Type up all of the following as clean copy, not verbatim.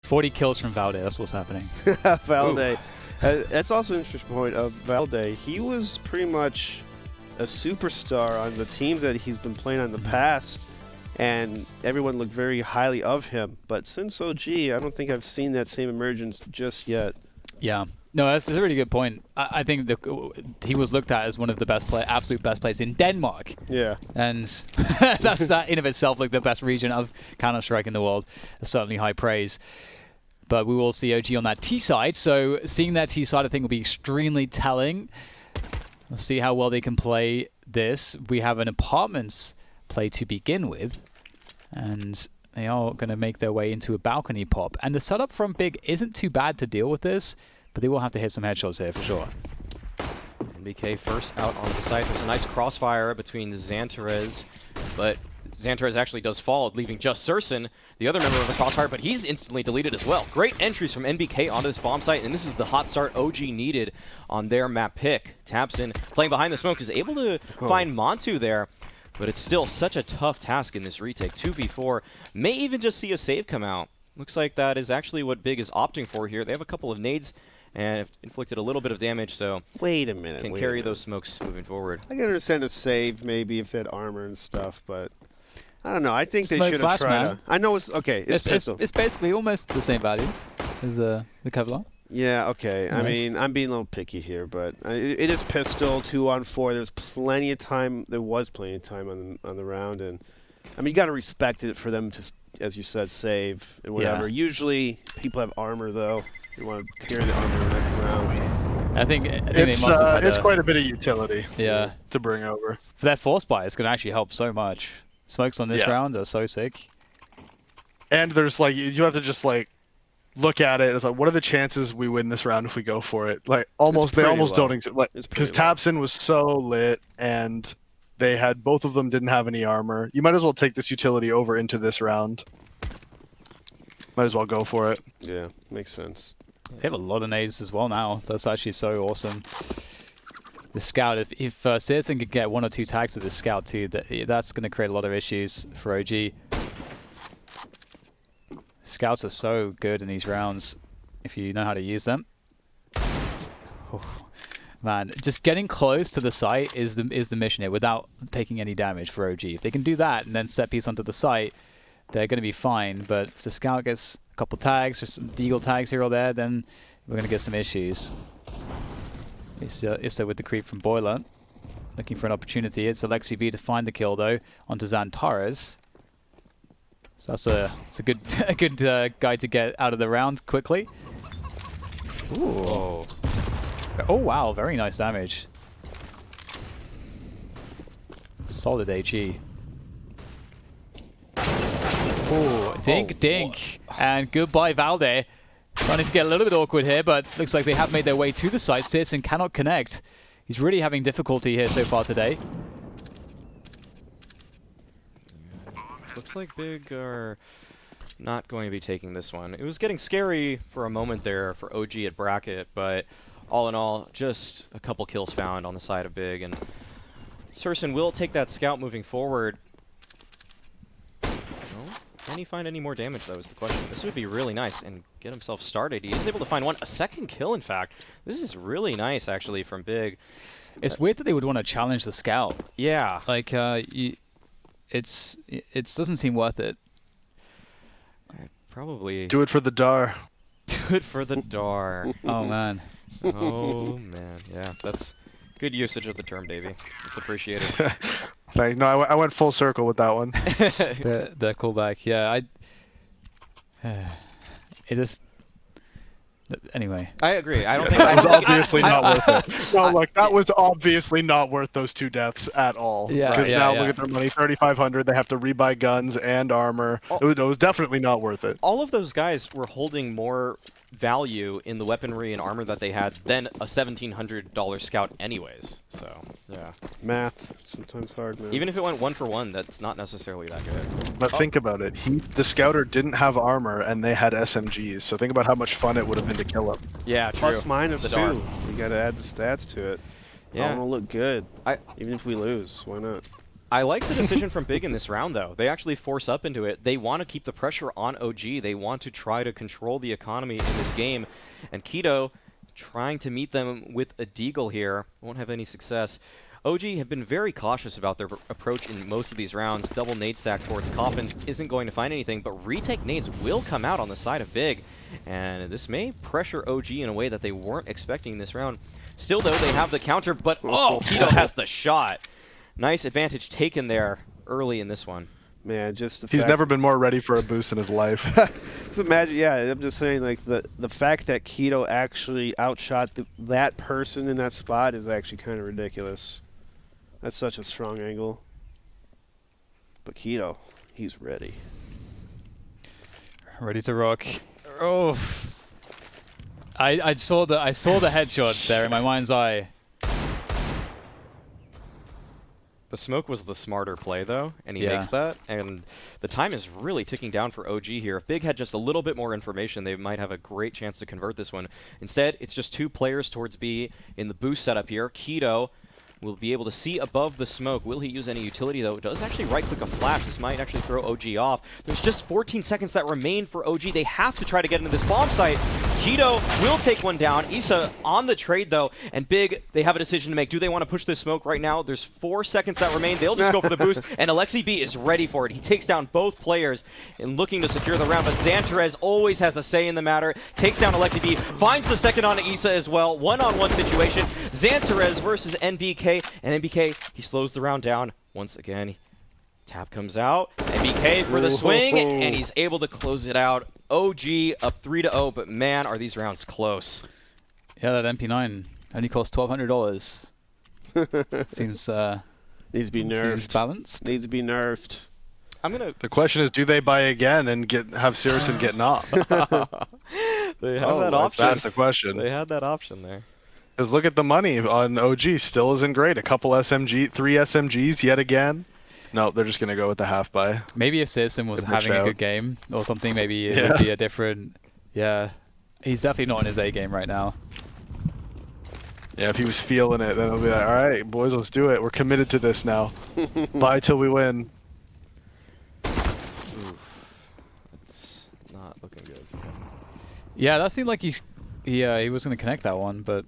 40 kills from Valde. That's what's happening. Valde. That's also an interesting point of Valde. He was pretty much a superstar on the teams that he's been playing on in the past, and everyone looked very highly of him. But since OG, I don't think I've seen that same emergence just yet. Yeah. No, that's a really good point. I think he was looked at as one of the best absolute best players in Denmark. Yeah. And that's that in of itself, like the best region of Counter-Strike in the world. Certainly high praise. But we will see OG on that T side. So seeing that T side, I think, will be extremely telling. We'll see how well they can play this. We have an apartments play to begin with. And they are going to make their way into a balcony pop. And the setup from Big isn't too bad to deal with this. But they will have to hit some headshots here for sure. NBK first out on the site. There's a nice crossfire between Xantarez, but Xantarez actually does fall, leaving just Surson, the other member of the crossfire, but he's instantly deleted as well. Great entries from NBK onto this bomb site, and this is the hot start OG needed on their map pick. Tabson, playing behind the smoke, is able to find Montu there, but it's still such a tough task in this retake. 2v4, may even just see a save come out. Looks like that is actually what Big is opting for here. They have a couple of nades and have inflicted a little bit of damage, so wait a minute, can carry those smokes moving forward. I can understand a save maybe if they had armor and stuff, but I don't know. I think they should have tried to. I know it's okay. It's pistol. It's basically almost the same value as the Kevlar. Yeah. Okay. Nice. I mean, I'm being a little picky here, but it is pistol 2-on-4. There's plenty of time. There was plenty of time on the round, and I mean, you got to respect it for them to, as you said, save and whatever. Yeah. Usually, people have armor though. You want to carry the armor in the next round. I think it's they must have had quite a bit of utility. Yeah. To bring over. For that force buy, it's going to actually help so much. Smokes on this round are so sick. And there's like you have to just like look at it as like, what are the chances we win this round if we go for it? Like almost they almost don't like because Tabson was so lit and they had both of them didn't have any armor. You might as well take this utility over into this round. Might as well go for it. Yeah, makes sense. They have a lot of nades as well now. That's actually so awesome. The scout, if Citizen could get 1 or 2 tags with the scout too, that's going to create a lot of issues for OG. Scouts are so good in these rounds if you know how to use them. Oh, man, just getting close to the site is the mission here without taking any damage for OG. If they can do that and then set piece onto the site, they're going to be fine. But if the scout gets a couple tags or some deagle tags here or there, then we're going to get some issues. Issa with the creep from Boiler, looking for an opportunity. It's Alexi B to find the kill though onto Xantarez. So that's a good guy to get out of the round quickly. Ooh. Oh wow, very nice damage. Solid HE. Ooh, dink, and goodbye Valde. Starting to get a little bit awkward here, but looks like they have made their way to the site. Citizen cannot connect. He's really having difficulty here so far today. Looks like Big are not going to be taking this one. It was getting scary for a moment there for OG at bracket, but all in all, just a couple kills found on the side of Big, and Surson will take that scout moving forward. Can he find any more damage, though, is the question. This would be really nice and get himself started. He is able to find a second kill, in fact. This is really nice, actually, from Big. It's weird that they would want to challenge the scout. Yeah. Like, it doesn't seem worth it. Probably. Do it for the DAR. Do it for the DAR. Oh, man. Oh, man. Yeah, that's good usage of the term, Davey. It's appreciated. No, I went full circle with that one. the callback, yeah. It just. Anyway. I agree. I don't think that was obviously not worth it. No, like that was obviously not worth those 2 deaths at all. Yeah. Because now look at their money, 3,500. They have to rebuy guns and armor. It was definitely not worth it. All of those guys were holding more value in the weaponry and armor that they had than a $1,700 scout anyways. So, yeah. Math, sometimes hard, man. Even if it went 1 for 1, that's not necessarily that good. But think about it. The scouter didn't have armor and they had SMGs. So think about how much fun it would have been to kill him. Yeah, true. Plus minus 2. You got to add the stats to it. Yeah. I want to look good. Even if we lose, why not? I like the decision from Big in this round, though. They actually force up into it. They want to keep the pressure on OG. They want to try to control the economy in this game. And Keto trying to meet them with a deagle here. Won't have any success. OG have been very cautious about their approach in most of these rounds. Double nade stack towards Coffins isn't going to find anything, but retake nades will come out on the side of Big. And this may pressure OG in a way that they weren't expecting this round. Still, though, they have the counter, but oh, Keto has the shot. Nice advantage taken there early in this one. Man, just he's never been more ready for a boost in his life. Just imagine, yeah, I'm just saying, like, the fact that Keto actually outshot that person in that spot is actually kind of ridiculous. That's such a strong angle. But Keto, he's ready. Ready to rock. Oh, I saw the headshot there in my mind's eye. The smoke was the smarter play, though, and he makes that. And the time is really ticking down for OG here. If Big had just a little bit more information, they might have a great chance to convert this one. Instead, it's just 2 players towards B in the boost setup here. Keto will be able to see above the smoke. Will he use any utility, though? It does actually right-click a flash. This might actually throw OG off. There's just 14 seconds that remain for OG. They have to try to get into this bomb site. Keto will take one down. Issa on the trade, though, and Big, they have a decision to make. Do they want to push this smoke right now? There's 4 seconds that remain. They'll just go for the boost, and Alexi B is ready for it. He takes down both players and looking to secure the round, but Xantarez always has a say in the matter. Takes down Alexi B, finds the second on Issa as well. One-on-one situation. Xantarez versus NBK, and NBK, he slows the round down once again. Tap comes out, NBK for the swing, and he's able to close it out. OG up 3-0, but man, are these rounds close. Yeah, that MP9 only cost $1,200. Seems needs to be nerfed. Seems balanced. Needs to be nerfed. The question is, do they buy again and have Sirison get knocked? They have that option. That's the question. They had that option there. Because look at the money on OG. Still isn't great. A couple 3 SMGs yet again. No, they're just going to go with the half buy. Maybe if Sirison was having a good game or something, maybe it would be a different... Yeah. He's definitely not in his A game right now. Yeah, if he was feeling it, then it'll be like, all right, boys, let's do it. We're committed to this now. Buy till we win. Oof. That's not looking good for him. Yeah, that seemed like he was going to connect that one, but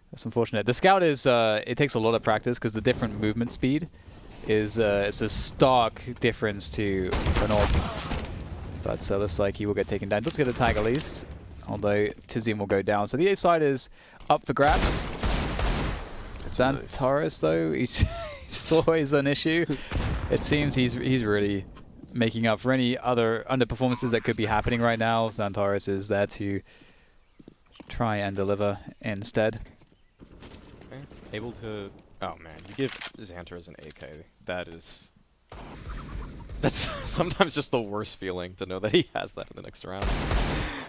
that's unfortunate. The Scout is, it takes a lot of practice because the different movement speed is it's a stark difference to an AWP. But looks like he will get taken down. Does get a tag at least, although Tizian will go down. So the A side is up for grabs. Xantarez, though, he's always an issue. It seems he's really making up for any other underperformances that could be happening right now. Xantarez is there to try and deliver instead. Okay. Able to... Oh, man. You give Xantarez an AK. That's sometimes just the worst feeling to know that he has that in the next round.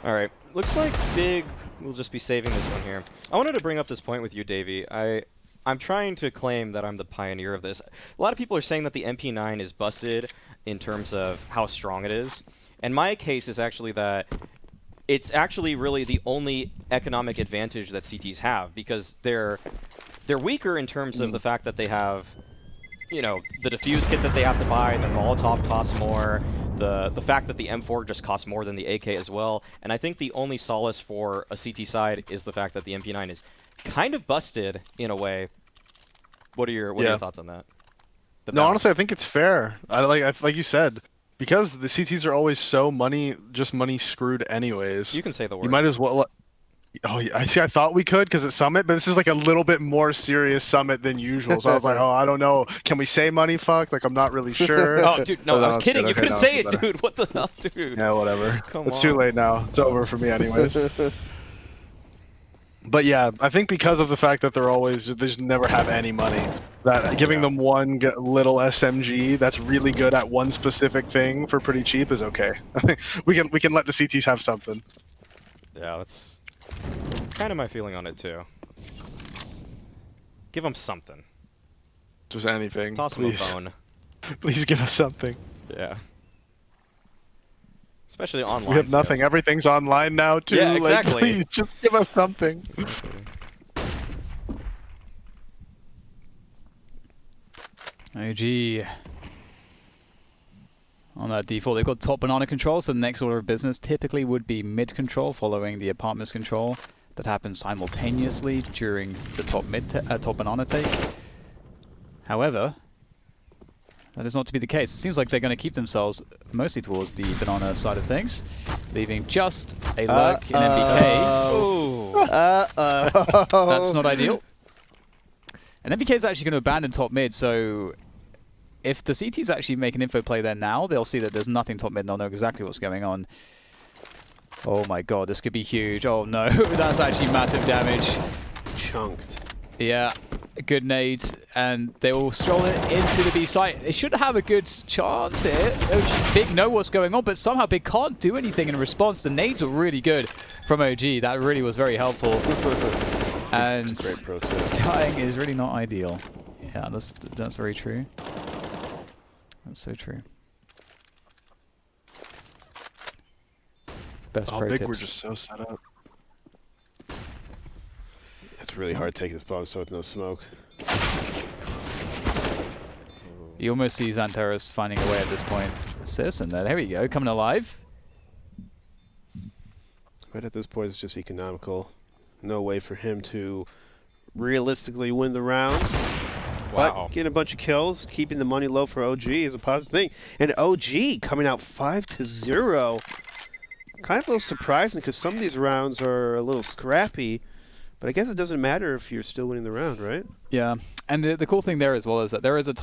All right. Looks like Big will just be saving this one here. I wanted to bring up this point with you, Davey. I'm trying to claim that I'm the pioneer of this. A lot of people are saying that the MP9 is busted in terms of how strong it is. And my case is actually that it's actually really the only economic advantage that CTs have, because they're weaker in terms of the fact that they have, you know, the defuse kit that they have to buy, the Molotov costs more, the fact that the M4 just costs more than the AK as well. And I think the only solace for a CT side is the fact that the MP9 is kind of busted in a way. What are your thoughts on that? No, honestly, I think it's fair. Like you said, because the CTs are always so money screwed anyways. You can say the word. You might as well. Oh, I see. I thought we could because it's Summit, but this is like a little bit more serious Summit than usual. So I was like, oh, I don't know. Can we say money fuck? Like, I'm not really sure. Oh, dude, no, I was kidding. You couldn't say it, dude. What the hell, dude? Yeah, whatever. It's too late now. It's over for me anyways. But yeah, I think because of the fact that they just never have any money, that giving them one little SMG that's really good at one specific thing for pretty cheap is okay. I think we can let the CTs have something. Yeah, that's kind of my feeling on it too. Give them something. Just anything. Toss them a bone. Please give us something. Yeah. Especially online. We have nothing. Everything's online now too. Yeah, exactly. Like, please just give us something. OG on that default. They've got top banana control, so the next order of business typically would be mid control following the apartments control that happens simultaneously during the top banana take. However, that is not to be the case. It seems like they're going to keep themselves mostly towards the banana side of things, leaving just a lurk in MBK. Ooh. That's not ideal. And MBK is actually going to abandon top mid, so if the CTs actually make an info play there now, they'll see that there's nothing top mid and they'll know exactly what's going on. Oh my god, this could be huge. Oh no, that's actually massive damage. Chunked. Yeah, good nades, and they will stroll it into the B site. They should have a good chance here. OG Big know what's going on, but somehow Big can't do anything in response. The nades were really good from OG. That really was very helpful. And it's a great pro tip. dying is really not ideal. Yeah, that's very true. That's so true. Best pro Big tips. were just so set up. It's really hard taking this bomb so with no smoke. You almost see Xanteros finding a way at this point. Citizen there we go, coming alive. But at this point, it's just economical. No way for him to realistically win the round. Wow. But getting a bunch of kills, keeping the money low for OG is a positive thing. And OG coming out 5-0. Kind of a little surprising because some of these rounds are a little scrappy. But I guess it doesn't matter if you're still winning the round, right? Yeah, and the cool thing there as well is that there is a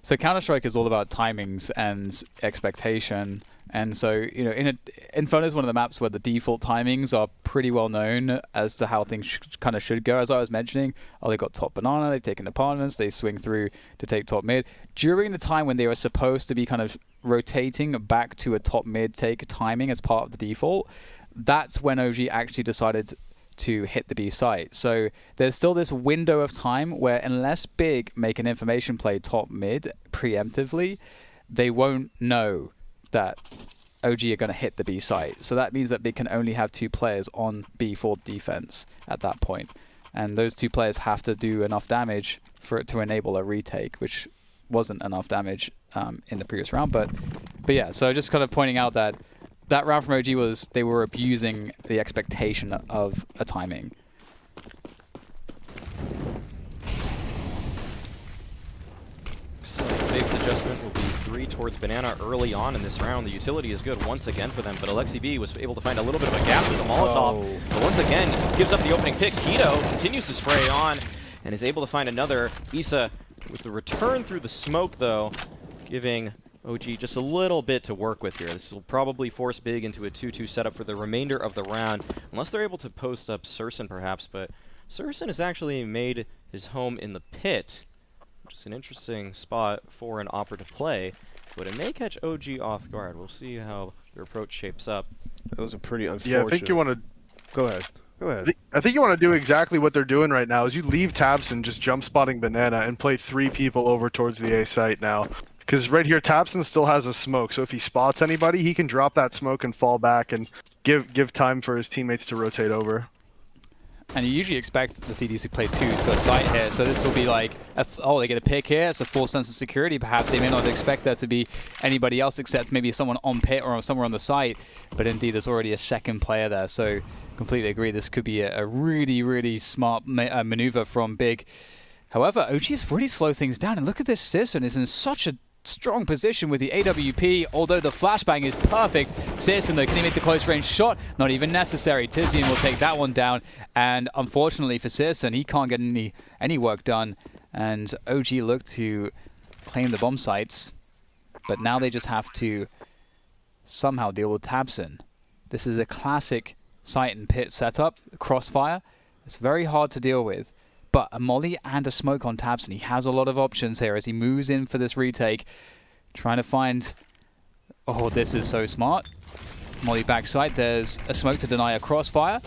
so Counter-Strike is all about timings and expectation. And so, you know, Inferno is one of the maps where the default timings are pretty well known as to how things kind of should go. As I was mentioning, they got top banana, they've taken apartments, they swing through to take top mid. During the time when they were supposed to be kind of rotating back to a top mid take timing as part of the default, that's when OG actually decided to hit the B site. So there's still this window of time where unless Big make an information play top mid preemptively, they won't know that OG are going to hit the B site. So that means that Big can only have 2 players on B for defense at that point. And those 2 players have to do enough damage for it to enable a retake, which wasn't enough damage in the previous round. But yeah, so just kind of pointing out that that round from OG was they were abusing the expectation of a timing. So Big's adjustment will be 3 towards banana early on in this round. The utility is good once again for them, but Alexi B was able to find a little bit of a gap with the Molotov. But once again, gives up the opening pick. Keto continues to spray on and is able to find another. Issa with the return through the smoke, though, giving OG just a little bit to work with here. This will probably force Big into a 2-2 setup for the remainder of the round, unless they're able to post up Surson perhaps, but Surson has actually made his home in the pit, which is an interesting spot for an Opera to play, but it may catch OG off guard. We'll see how their approach shapes up. That was a pretty unfortunate... Yeah, I think you want to... Go ahead. Go ahead. I think you want to do exactly what they're doing right now, is you leave Tabson just jump spotting banana and play 3 people over towards the A site now. Because right here, Tabson still has a smoke, so if he spots anybody, he can drop that smoke and fall back and give time for his teammates to rotate over. And you usually expect the CDs to play 2 to a site here, so this will be like, they get a pick here, it's a false sense of security. Perhaps they may not expect there to be anybody else except maybe someone on pit or somewhere on the site, but indeed there's already a second player there, so completely agree, this could be a really, really smart maneuver from Big. However, OG has really slowed things down, and look at this, Citizen is in such a strong position with the AWP, although the flashbang is perfect. Citizen, though, can he make the close range shot? Not even necessary. Tizian will take that one down, and unfortunately for Citizen, he can't get any work done, and OG look to claim the bomb sites, but now they just have to somehow deal with Tabson. This is a classic site and pit setup, crossfire. It's very hard to deal with. But a molly and a smoke on Tabson. He has a lot of options here as he moves in for this retake. Trying to find... Oh, this is so smart. Molly backside. There's a smoke to deny a crossfire.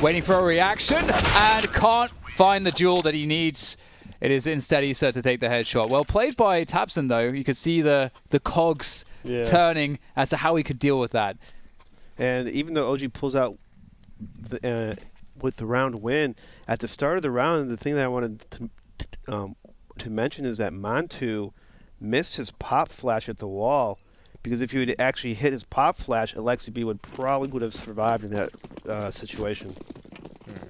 Waiting for a reaction. And can't find the jewel that he needs. It is instead Issa to take the headshot. Well played by Tabson, though. You could see the cogs turning as to how he could deal with that. And even though OG pulls out... with the round win, at the start of the round, the thing that I wanted to mention is that Mantu missed his pop flash at the wall, because if he would actually hit his pop flash, Alexi B would have survived in that situation.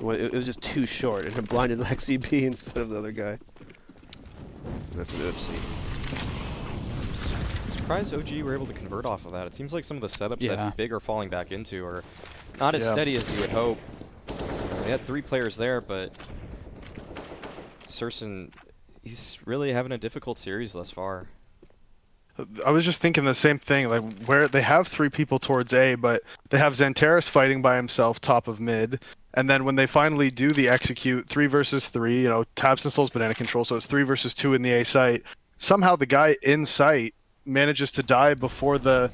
It was just too short, and it blinded Alexi B instead of the other guy. That's an oopsie. I'm surprised OG were able to convert off of that. It seems like some of the setups that Big are falling back into are not as steady as you would hope. They had 3 players there, but Surson, he's really having a difficult series thus far. I was just thinking the same thing, like where they have 3 people towards A, but they have Xantares fighting by himself top of mid, and then when they finally do the execute 3 versus 3, you know, Tabson Soul's banana control, so it's 3 versus 2 in the A site. Somehow the guy in sight manages to die before the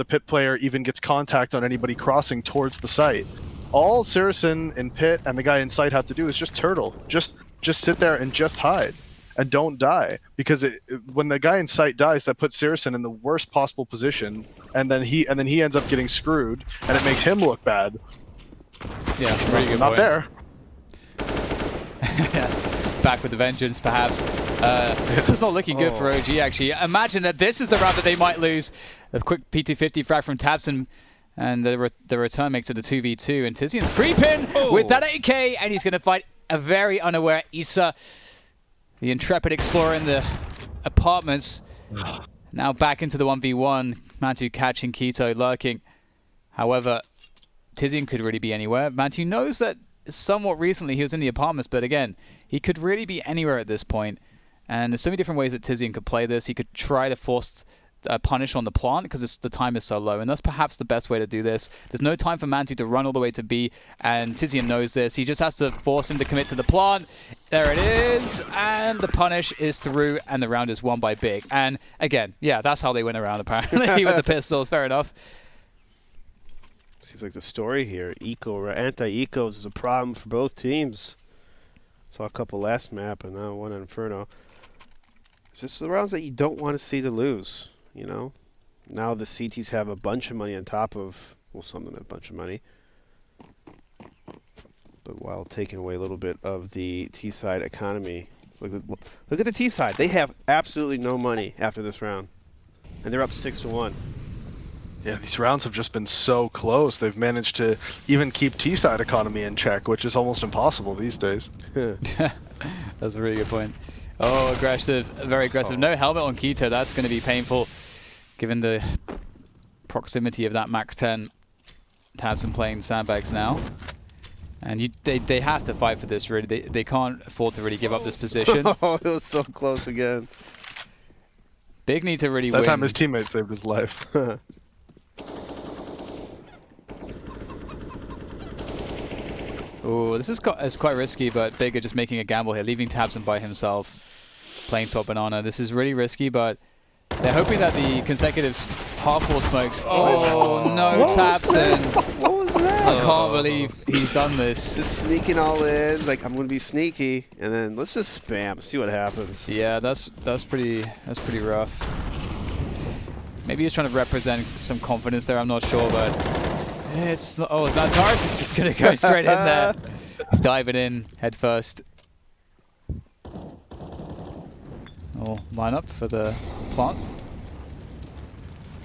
pit player even gets contact on anybody crossing towards the site. All Saracen and Pit and the guy in sight have to do is just turtle, just sit there and just hide. And don't die, because when the guy in sight dies, that puts Saracen in the worst possible position, and then he ends up getting screwed, and it makes him look bad. Yeah, pretty good not point. there. Back with the vengeance, perhaps. This is not looking good for OG, actually. Imagine that this is the round that they might lose. A quick P250 frag from Tabson, and the return makes it a 2v2, and Tizian's creeping with that AK, and he's going to fight a very unaware Issa. The intrepid explorer in the apartments. Now back into the 1v1. Mantu catching Keto, lurking. However, Tizian could really be anywhere. Mantu knows that somewhat recently he was in the apartments, but again, he could really be anywhere at this point. And there's so many different ways that Tizian could play this. He could try to force punish on the plant because the time is so low, and that's perhaps the best way to do this. There's no time for Mantu to run all the way to B, and Tizian knows this. He just has to force him to commit to the plant. There it is, and the punish is through, and the round is won by Big. And again, yeah, that's how they win a round apparently with the pistols. Fair enough. Seems like the story here, eco or anti-ecos is a problem for both teams. Saw a couple last map, and now one on Inferno. It's just the rounds that you don't want to see to lose. You know, now the CTs have a bunch of money on top of, well, some of them have a bunch of money, but while taking away a little bit of the T-side economy. Look at the T-side. They have absolutely no money after this round, and they're up 6-1. Yeah, these rounds have just been so close. They've managed to even keep T-side economy in check, which is almost impossible these days. That's a really good point. Oh, aggressive, very aggressive. No helmet on Keto. That's going to be painful, given the proximity of that Mach 10. Tabson playing sandbags now, and they have to fight for this. Really, they can't afford to really give up this position. Oh, it was so close again. Big need to really win. That time his teammate saved his life. Oh, this is quite risky, but Big are just making a gamble here, leaving Tabson by himself, playing top banana. This is really risky, but they're hoping that the consecutive half-wall smokes. Oh, no, Tabson. What was that? I can't believe he's done this. Just sneaking all in, like, I'm going to be sneaky, and then let's just spam, see what happens. Yeah, that's pretty rough. Maybe he's trying to represent some confidence there, I'm not sure, but it's not, oh, Xantares is just going to go straight in there. Diving in head first. Oh, line up for the plants.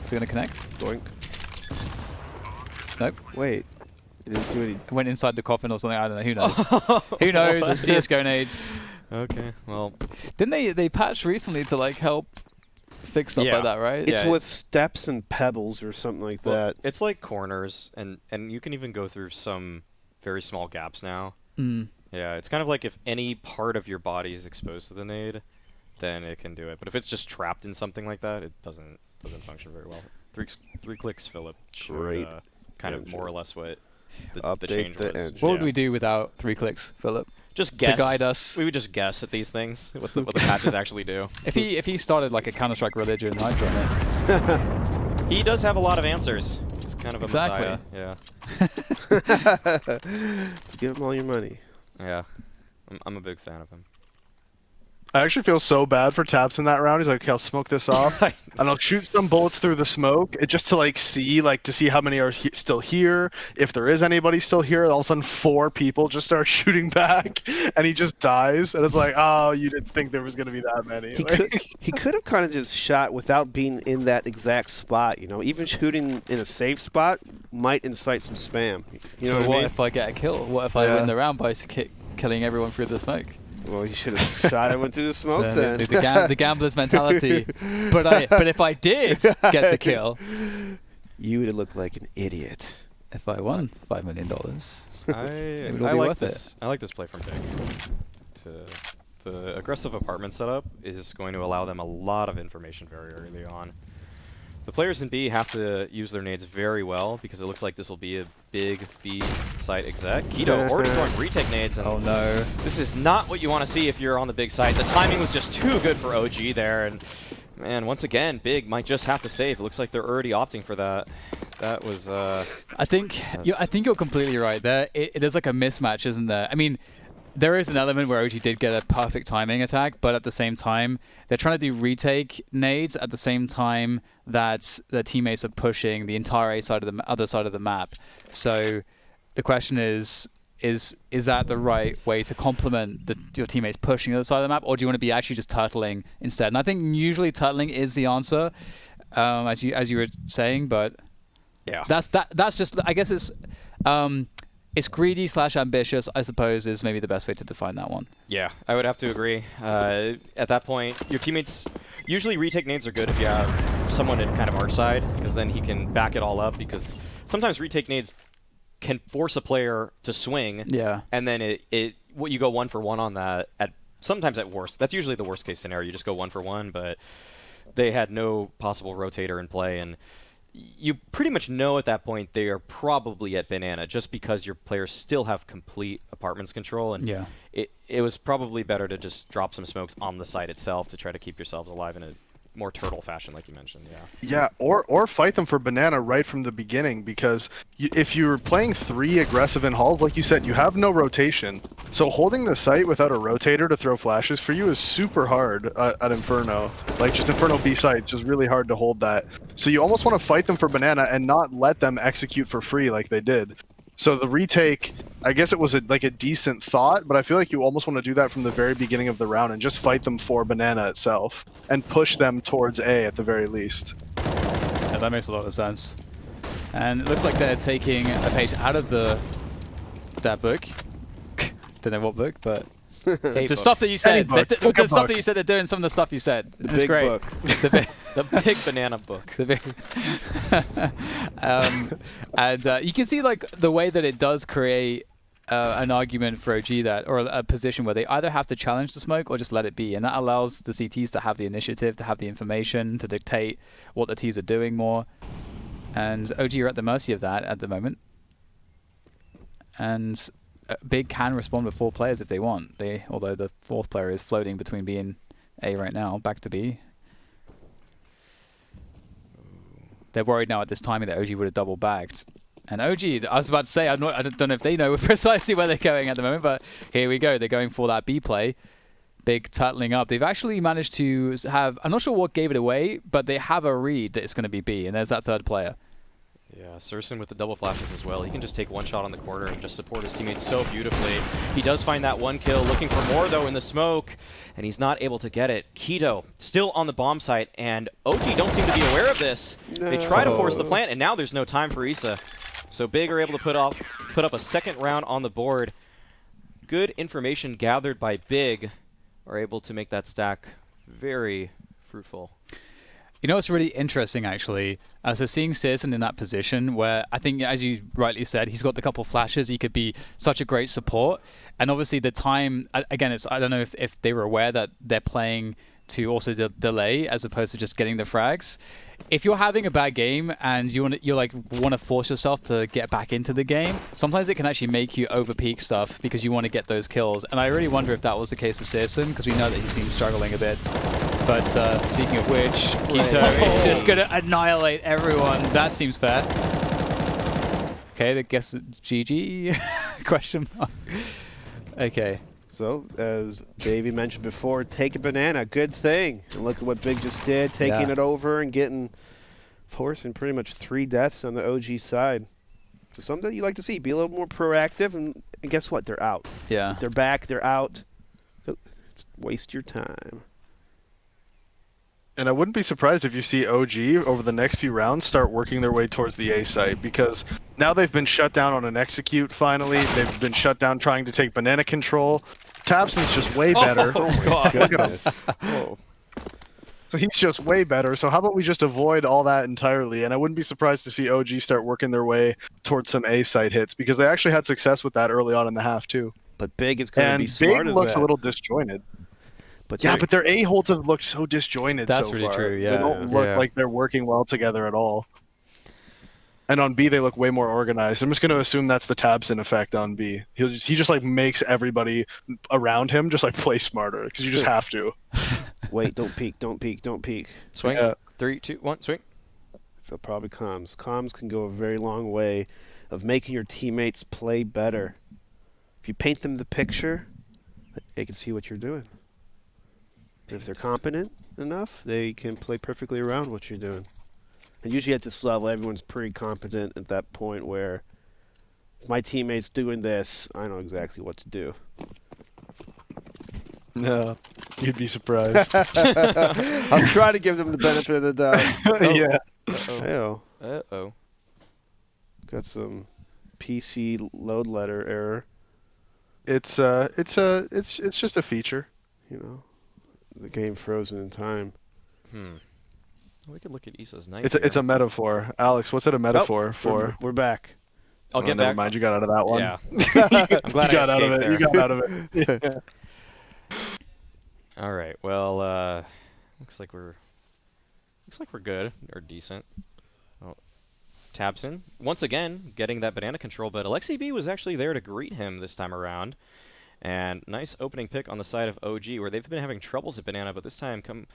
Is it going to connect? Doink. Nope. Wait. It didn't do any. Went inside the coffin or something, I don't know, who knows? Who knows, the CSGO nades. Okay, well. Didn't they patch recently to like help fix stuff like that, right? It's with steps and pebbles or something like that. It's like corners, and you can even go through some very small gaps now. Mm. Yeah, it's kind of like if any part of your body is exposed to the nade, then it can do it. But if it's just trapped in something like that, it doesn't function very well. Three clicks, Philip. Great. Kind of more or less what the Update change the was. engine. What would we do without 3 clicks, Philip? Just guess. To guide us. We would just guess at these things, what the patches actually do. If he started like a Counter-Strike religion, I'd join it. He does have a lot of answers. He's kind of a messiah. Yeah. Give him all your money. Yeah. I'm a big fan of him. I actually feel so bad for Taps in that round. He's like, okay, I'll smoke this off, and I'll shoot some bullets through the smoke, just to like see, to see how many are still here. If there is anybody still here, all of a sudden 4 people just start shooting back, and he just dies. And it's like, oh, you didn't think there was gonna be that many. He could have kind of just shot without being in that exact spot. You know, even shooting in a safe spot might incite some spam. You know what I mean? If I get a kill? What if I win the round by killing everyone through the smoke? Well, you should have shot everyone through the smoke then. The gambler's mentality. But if I did get the kill, you would have looked like an idiot. If I won $5 million, it would I be like worth this. I like this play from Big. The aggressive apartment setup is going to allow them a lot of information very early on. The players in B have to use their nades very well because it looks like this will be a big B site exec. Keto already throwing retake nades. And oh no. This is not what you want to see if you're on the big site. The timing was just too good for OG there. And man, once again, Big might just have to save. It looks like they're already opting for that. That was... I think you're completely right there. It is like a mismatch, isn't there? I mean, there is an element where OG did get a perfect timing attack, but at the same time, they're trying to do retake nades at the same time that their teammates are pushing the entire A side of the other side of the map. So the question is that the right way to complement your teammates pushing the other side of the map, or do you want to be actually just turtling instead? And I think usually turtling is the answer, as you were saying, but yeah, that's just, I guess it's greedy / ambitious, I suppose, is maybe the best way to define that one. Yeah, I would have to agree. At that point, your teammates... Usually retake nades are good if you have someone in kind of arch side, because then he can back it all up, because sometimes retake nades can force a player to swing, and then you go 1 for 1 on that, sometimes at worst. That's usually the worst case scenario. You just go 1 for 1, but they had no possible rotator in play, and you pretty much know at that point they are probably at banana just because your players still have complete apartments control, and it was probably better to just drop some smokes on the site itself to try to keep yourselves alive in a more turtle fashion, like you mentioned. Yeah, or fight them for banana right from the beginning, because if you're playing 3 aggressive in halls, like you said, you have no rotation. So holding the site without a rotator to throw flashes for you is super hard at Inferno. Like, just Inferno B site, it's just really hard to hold that. So you almost want to fight them for banana and not let them execute for free like they did. So the retake, I guess it was a decent thought, but I feel like you almost want to do that from the very beginning of the round and just fight them for banana itself and push them towards A at the very least. Yeah, that makes a lot of sense. And it looks like they're taking a page out of that book. Don't know what book, but the stuff that you said. The stuff that you said, they're doing some of the stuff you said. It's big great. Book. The big banana book. And you can see like the way that it does create an argument for OG or a position where they either have to challenge the smoke or just let it be, and that allows the CTs to have the initiative, to have the information, to dictate what the Ts are doing more. And OG are at the mercy of that at the moment. And Big can respond with 4 players if they want. Although the 4th player is floating between B and A right now, back to B. They're worried now at this timing that OG would have double bagged. And OG, I was about to say, I don't know if they know precisely where they're going at the moment, but here we go. They're going for that B play. Big turtling up. They've actually managed to have, I'm not sure what gave it away, but they have a read that it's going to be B, and there's that 3rd player. Yeah, Surson with the double flashes as well. He can just take 1 shot on the corner and just support his teammates so beautifully. He does find that 1 kill, looking for more though in the smoke, and he's not able to get it. Keto still on the bomb site, and OG don't seem to be aware of this. No. They try to force the plant, and now there's no time for Issa. So Big are able to put up a 2nd round on the board. Good information gathered by Big are able to make that stack very fruitful. You know what's really interesting, actually? So seeing Searson in that position where I think, as you rightly said, he's got the couple flashes. He could be such a great support. And obviously the time, again, I don't know if they were aware that they're playing to also delay as opposed to just getting the frags. If you're having a bad game and you want to force yourself to get back into the game, sometimes it can actually make you overpeak stuff because you want to get those kills. And I really wonder if that was the case for Searson, because we know that he's been struggling a bit. But speaking of which, Keto is just going to annihilate everyone. That seems fair. Okay, I guess GG? Question mark. Okay. So, as Davey mentioned before, take a banana, good thing. And look at what Big just did, taking it over and forcing pretty much 3 deaths on the OG side. So something you like to see. Be a little more proactive, and guess what? They're out. Yeah. They're back, they're out. Just waste your time. And I wouldn't be surprised if you see OG over the next few rounds start working their way towards the A site, because now they've been shut down on an execute finally. They've been shut down trying to take banana control. Tabson's just way better. Oh my God. Look at him. Whoa. So he's just way better. So how about we just avoid all that entirely? And I wouldn't be surprised to see OG start working their way towards some A site hits, because they actually had success with that early on in the half too. But Big is going to be smart. And Big looks a little disjointed. But but their A holds have looked so disjointed That's so really far. true, yeah. They don't look like they're working well together at all. And on B, they look way more organized. I'm just going to assume that's the Tabson effect on B. He just like makes everybody around him just like play smarter, because you just have to. Wait, don't peek, don't peek, don't peek. Swing. Yeah. 3, 2, 1, swing. So probably comms. Comms can go a very long way of making your teammates play better. If you paint them the picture, they can see what you're doing. And if they're competent enough, they can play perfectly around what you're doing. And usually at this level, everyone's pretty competent at that point where if my teammate's doing this, I know exactly what to do. No, you'd be surprised. I'm trying to give them the benefit of the doubt. Yeah. Oh. Uh-oh. Got some PC load letter error. It's just a feature. You know, the game frozen in time. We could look at Issa's knife. It's a metaphor. Alex, what's it a metaphor for? We're back. I'll get never back. mind, you got out of that one. Yeah. I'm glad I got out of escaped it. there. You got out of it. Yeah. All right. Well, looks like we're good or decent. Oh, Tabson once again getting that banana control, but Alexi B was actually there to greet him this time around. And nice opening pick on the side of OG, where they've been having troubles at banana, but this time come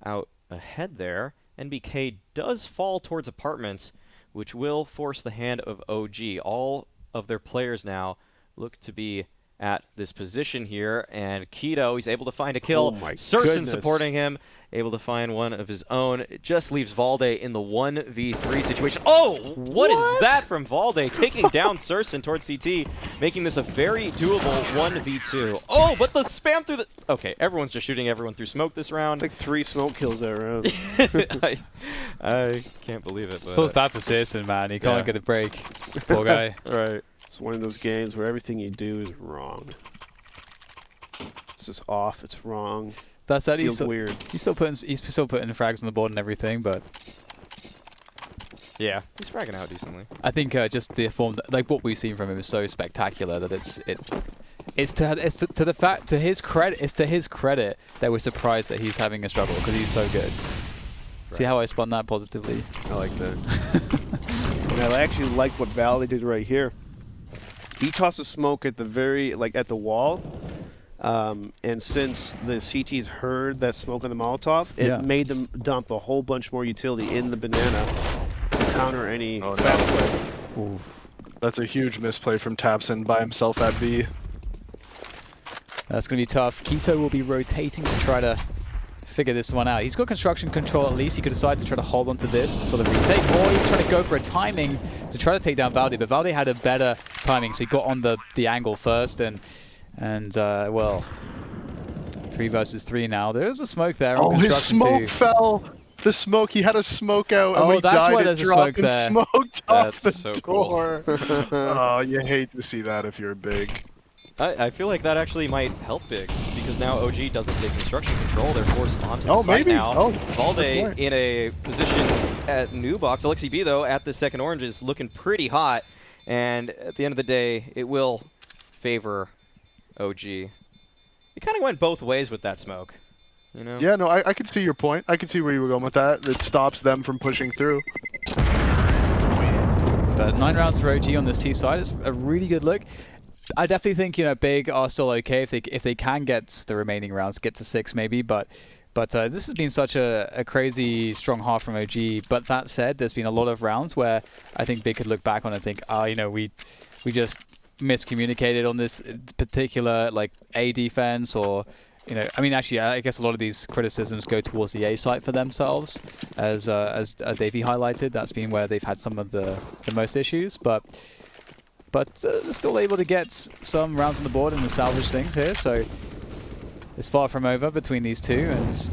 out ahead there. NBK does fall towards apartments, which will force the hand of OG. All of their players now look to be at this position here, and Keto, he's able to find a kill. Oh my Surson goodness. supporting him, able to find one of his own. It just leaves Valde in the 1v3 situation. Oh, what is that from Valde? Taking down Surson towards CT, making this a very doable 1v2. Oh, but the spam through the... Okay, everyone's just shooting everyone through smoke this round. It's like 3 smoke kills that round. I can't believe it, but... Feels bad for Searson, man. He can't get a break. Poor guy. Right. It's one of those games where everything you do is wrong. It's just off. It's wrong. That's that. Feels weird. He's still putting frags on the board and everything, but yeah, he's fragging out decently. I think just the form, like what we've seen from him, is so spectacular that it's to his credit that we're surprised that he's having a struggle, because he's so good. Right. See how I spun that positively? I like that. And I actually like what Valley did right here. He tosses smoke at the at the wall. And since the CTs heard that smoke on the Molotov, it made them dump a whole bunch more utility in the banana to counter any fast play. Oof. That's a huge misplay from Tabson by himself at B. That's going to be tough. Keto will be rotating to try to figure this one out. He's got construction control at least. He could decide to try to hold on to this for the retake, or he's trying to go for a timing to try to take down Valde, but Valde had a better timing, so he got on the angle first, and well, 3 versus 3 now. There's a smoke there. Oh, his smoke fell. The smoke, he had a smoke out, and when he died, it dropped and smoked off the door. Cool. Oh, you hate to see that if you're big. I feel like that actually might help Big, because now OG doesn't take construction control. They're forced onto the site now. Valde in a position at new box. Alexi B, though, at the second orange is looking pretty hot, and at the end of the day, it will favor OG. It kind of went both ways with that smoke, you know? Yeah, no, I could see your point. I could see where you were going with that. It stops them from pushing through. But 9 rounds for OG on this T side is a really good look. I definitely think, Big are still okay if they can get the remaining rounds, get to 6 maybe, but this has been such a crazy strong half from OG. But that said, there's been a lot of rounds where I think Big could look back on and think, we just miscommunicated on this particular like A defense, or I mean, actually, I guess a lot of these criticisms go towards the A site for themselves, as Davey highlighted. That's been where they've had some of the most issues, but they're still able to get some rounds on the board and to salvage things here. So it's far from over between these two, and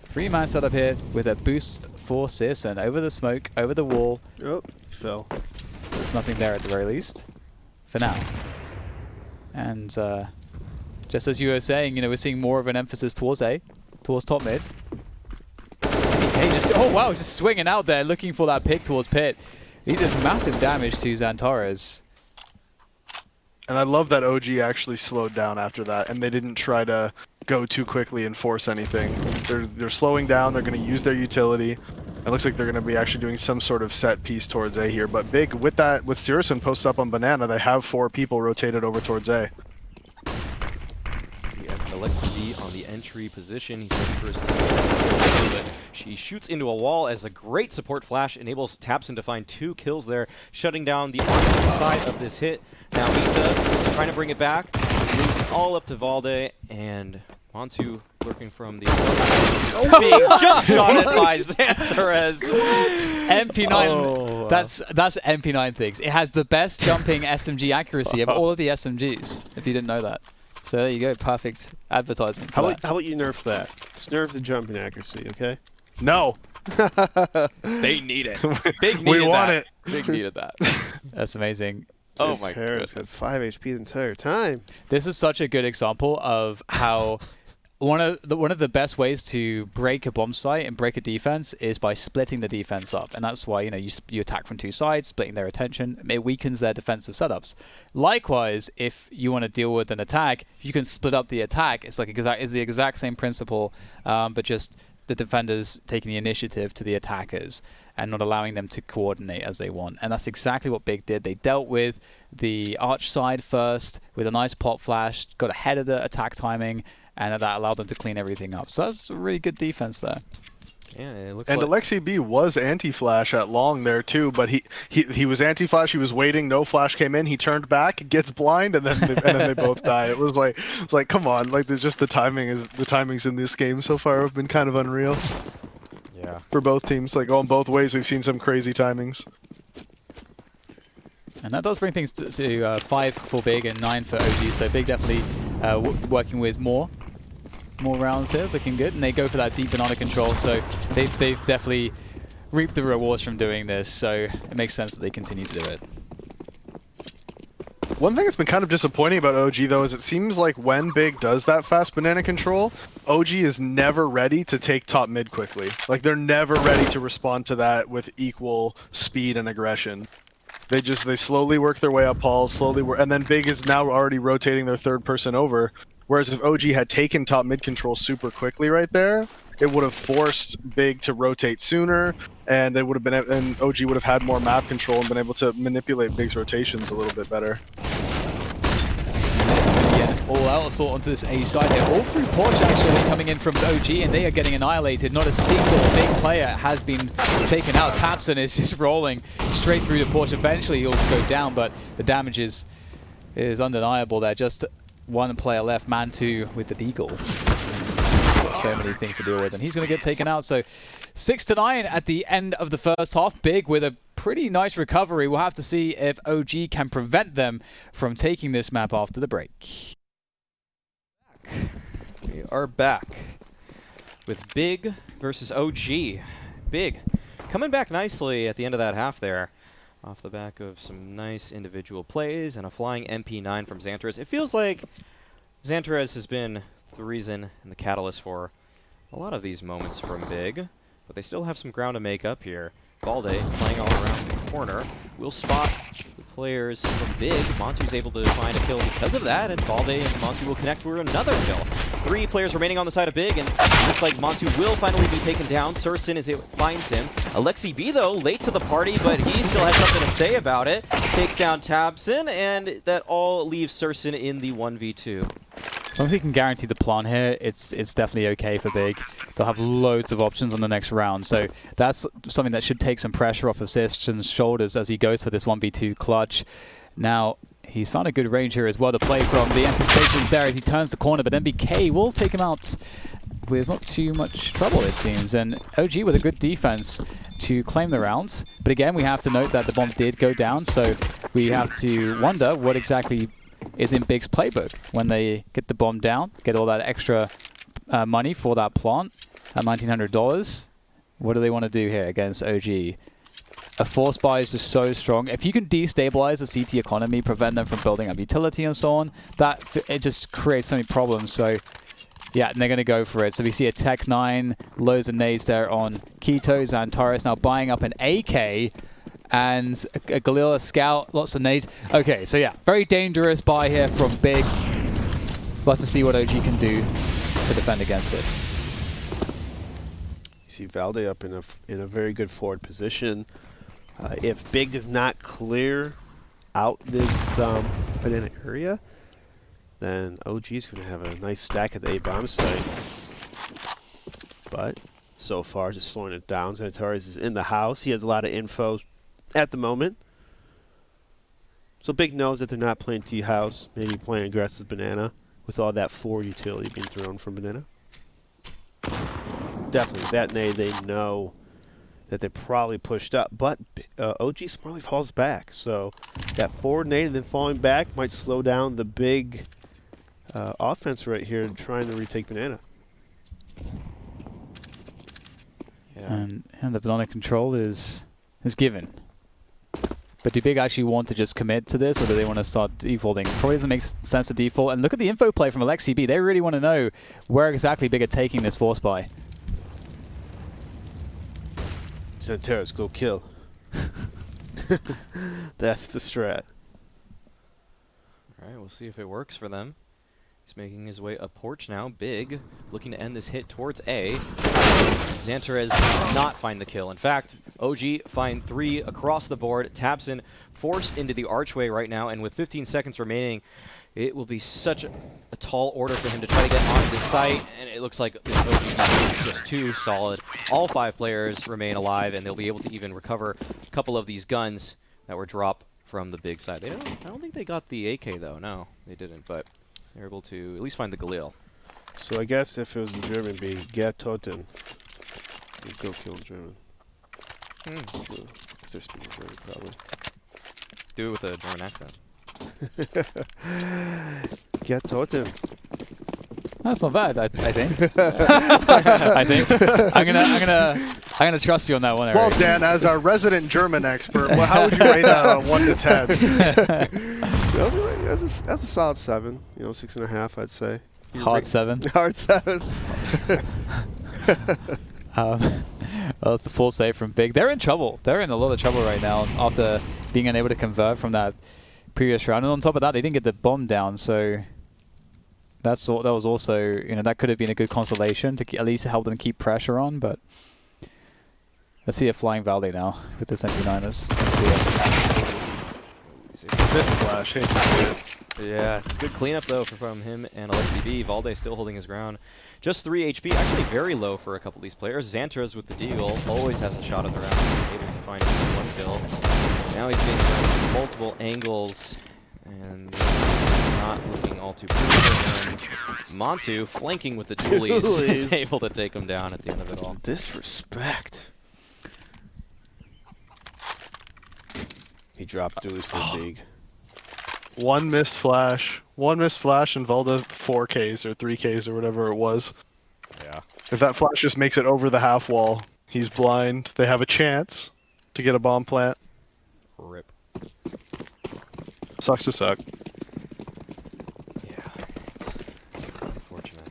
3-man setup here with a boost for Searson over the smoke, over the wall. Oh, fell. There's nothing there at the very least, for now. And just as you were saying, we're seeing more of an emphasis towards A, towards top mid. Hey, oh wow, just swinging out there, looking for that pick towards pit. He did massive damage to Xantares. And I love that OG actually slowed down after that, and they didn't try to go too quickly and force anything. They're slowing down. They're going to use their utility. It looks like they're going to be actually doing some sort of set piece towards A here. But big with that, with Searson posted up on Banana, they have 4 people rotated over towards A. We have Alexi on the entry position. He's looking for his team. She shoots into a wall as a great support flash enables Tapson to find 2 kills there, shutting down the side of this hit. Now Misa trying to bring it back, leaves it all up to Valde, and Montu lurking from the being jump shotted by Xantares. MP9, wow. that's MP9 things. It has the best jumping SMG accuracy of all of the SMGs, if you didn't know that. So there you go, perfect advertisement. How about you nerf that? Just nerf the jumping accuracy, okay? No. They need it. Big needed we want that. it. Big needed that. That's amazing. Oh my goodness. goodness. Got 5 HP the entire time. This is such a good example of how one of the best ways to break a bomb site and break a defense is by splitting the defense up, and that's why you attack from 2 sides, splitting their attention. It weakens their defensive setups. Likewise, if you want to deal with an attack, you can split up the attack. It's the exact same principle, but just the defenders taking the initiative to the attackers and not allowing them to coordinate as they want. And that's exactly what Big did. They dealt with the arch side first with a nice pop flash, got ahead of the attack timing, and that allowed them to clean everything up. So that's a really good defense there. Yeah, it looks and like Alexi B was anti-flash at long there too, but he was anti-flash. He was waiting. No flash came in. He turned back, gets blind, and then they both die. It was like come on, like there's just the timings in this game so far have been kind of unreal. Yeah. For both teams, like going both ways, we've seen some crazy timings. And that does bring things to 5 for Big and 9 for OG. So Big definitely working with more rounds here. It's looking good. And they go for that deep banana control. So they've definitely reaped the rewards from doing this. So it makes sense that they continue to do it. One thing that's been kind of disappointing about OG though is it seems like when Big does that fast banana control, OG is never ready to take top mid quickly. Like they're never ready to respond to that with equal speed and aggression. They slowly work their way up halls, and then Big is now already rotating their 3rd person over. Whereas if OG had taken top mid control super quickly right there, it would have forced Big to rotate sooner, and and OG would have had more map control and been able to manipulate Big's rotations a little bit better. All-out assault onto this A side here. All through Porsche actually coming in from OG, and they are getting annihilated. Not a single big player has been taken out. Tapson is just rolling straight through to Porsche. Eventually he'll go down, but the damage is undeniable there. Just 1 player left, man 2 with the Deagle. So many things to deal with, and he's going to get taken out. So 6-9 at the end of the first half. Big with a pretty nice recovery. We'll have to see if OG can prevent them from taking this map after the break. we are back with Big versus OG. Big coming back nicely at the end of that half there, off the back of some nice individual plays and a flying MP9 from Xantares. It feels like Xantares has been the reason and the catalyst for a lot of these moments from Big, but they still have some ground to make up here. Valde playing all around the corner will spot the players from Big. Montu's able to find a kill because of that, and Valde and Montu will connect for another kill. 3 players remaining on the side of Big, and it looks like Montu will finally be taken down. Searson finds him. Alexi B, though, late to the party, but he still has something to say about it. Takes down Tabson, and that all leaves Searson in the 1v2. As long as he can guarantee the plan here, it's definitely okay for Big. They'll have loads of options on the next round, so that's something that should take some pressure off of Searson's shoulders as he goes for this 1v2 clutch. Now, he's found a good range here as well to play from. The anticipation there as he turns the corner, but MBK will take him out with not too much trouble, it seems. And OG with a good defense to claim the rounds. But again, we have to note that the bomb did go down, so we have to wonder what exactly is in Big's playbook when they get the bomb down, get all that extra money for that plant at $1,900. What do they want to do here against OG? A force buy is just so strong. If you can destabilize the CT economy, prevent them from building up utility and so on, it just creates so many problems. So yeah, and they're going to go for it. So we see a Tech 9, loads of nades there on Keto. Xantares now buying up an AK and a Galil, a Scout, lots of nades. Okay, so yeah, very dangerous buy here from Big. We'll have to see what OG can do to defend against it. You see Valde up in a very good forward position. If Big does not clear out this banana area, then OG is going to have a nice stack at the A-bomb site. But so far, just slowing it down. Xantares is in the house. He has a lot of info at the moment. So Big knows that they're not playing T-house, maybe playing aggressive banana with all that forward utility being thrown from banana. Definitely, that nade, they know that they probably pushed up, but OG smartly falls back. So that forward nade and then falling back might slow down the Big offense right here, trying to retake banana. Yeah. And the banana control is given. But do Big actually want to just commit to this, or do they want to start defaulting? Probably doesn't make sense to default. And look at the info play from AlexCB. They really want to know where exactly Big are taking this force buy. Xantares, go kill. That's the strat. All right, we'll see if it works for them. He's making his way up porch now. Big looking to end this hit towards A. Xantares does not find the kill. In fact, OG find 3 across the board. Tabson forced into the archway right now, and with 15 seconds remaining, it will be such a tall order for him to try to get onto the site, and it looks like this OG is just too solid. All 5 players remain alive, and they'll be able to even recover a couple of these guns that were dropped from the Big side. I don't think they got the AK, though. No, they didn't, but they're able to at least find the Galil. So I guess if it was in German, it'd be Get Toten. Go kill in German. Because they're speaking German, probably. Do it with a German accent. Get Toten. That's not bad, I think. I think. I'm gonna trust you on that one, Eric. Well, Dan, as our resident German expert, well, how would you rate 1 to 10? That's a solid 7. 6.5, I'd say. Hard 7. Hard 7. Well, it's the full save from Big. They're in trouble. They're in a lot of trouble right now after being unable to convert from that previous round. And on top of that, they didn't get the bomb down, so that was also, that could have been a good consolation to at least help them keep pressure on. But let's see a flying Valde now with this MP9. Let's see it. This flash, hate to see it. Yeah, it's a good cleanup, though, from him and AlexCB. Valde still holding his ground. Just 3 HP, actually very low for a couple of these players. Xantares with the deagle always has a shot at the round, able to find at least 1 kill. Now he's being surrounded from multiple angles, and not looking all too pretty for him. Montu, flanking with the dualies, is able to take him down at the end of it all. Disrespect. He dropped dualies for Big. One missed flash, and Valda 4Ks or 3Ks or whatever it was. Yeah. If that flash just makes it over the half wall, he's blind. They have a chance to get a bomb plant. Rip. Sucks to suck. Yeah. It's unfortunate.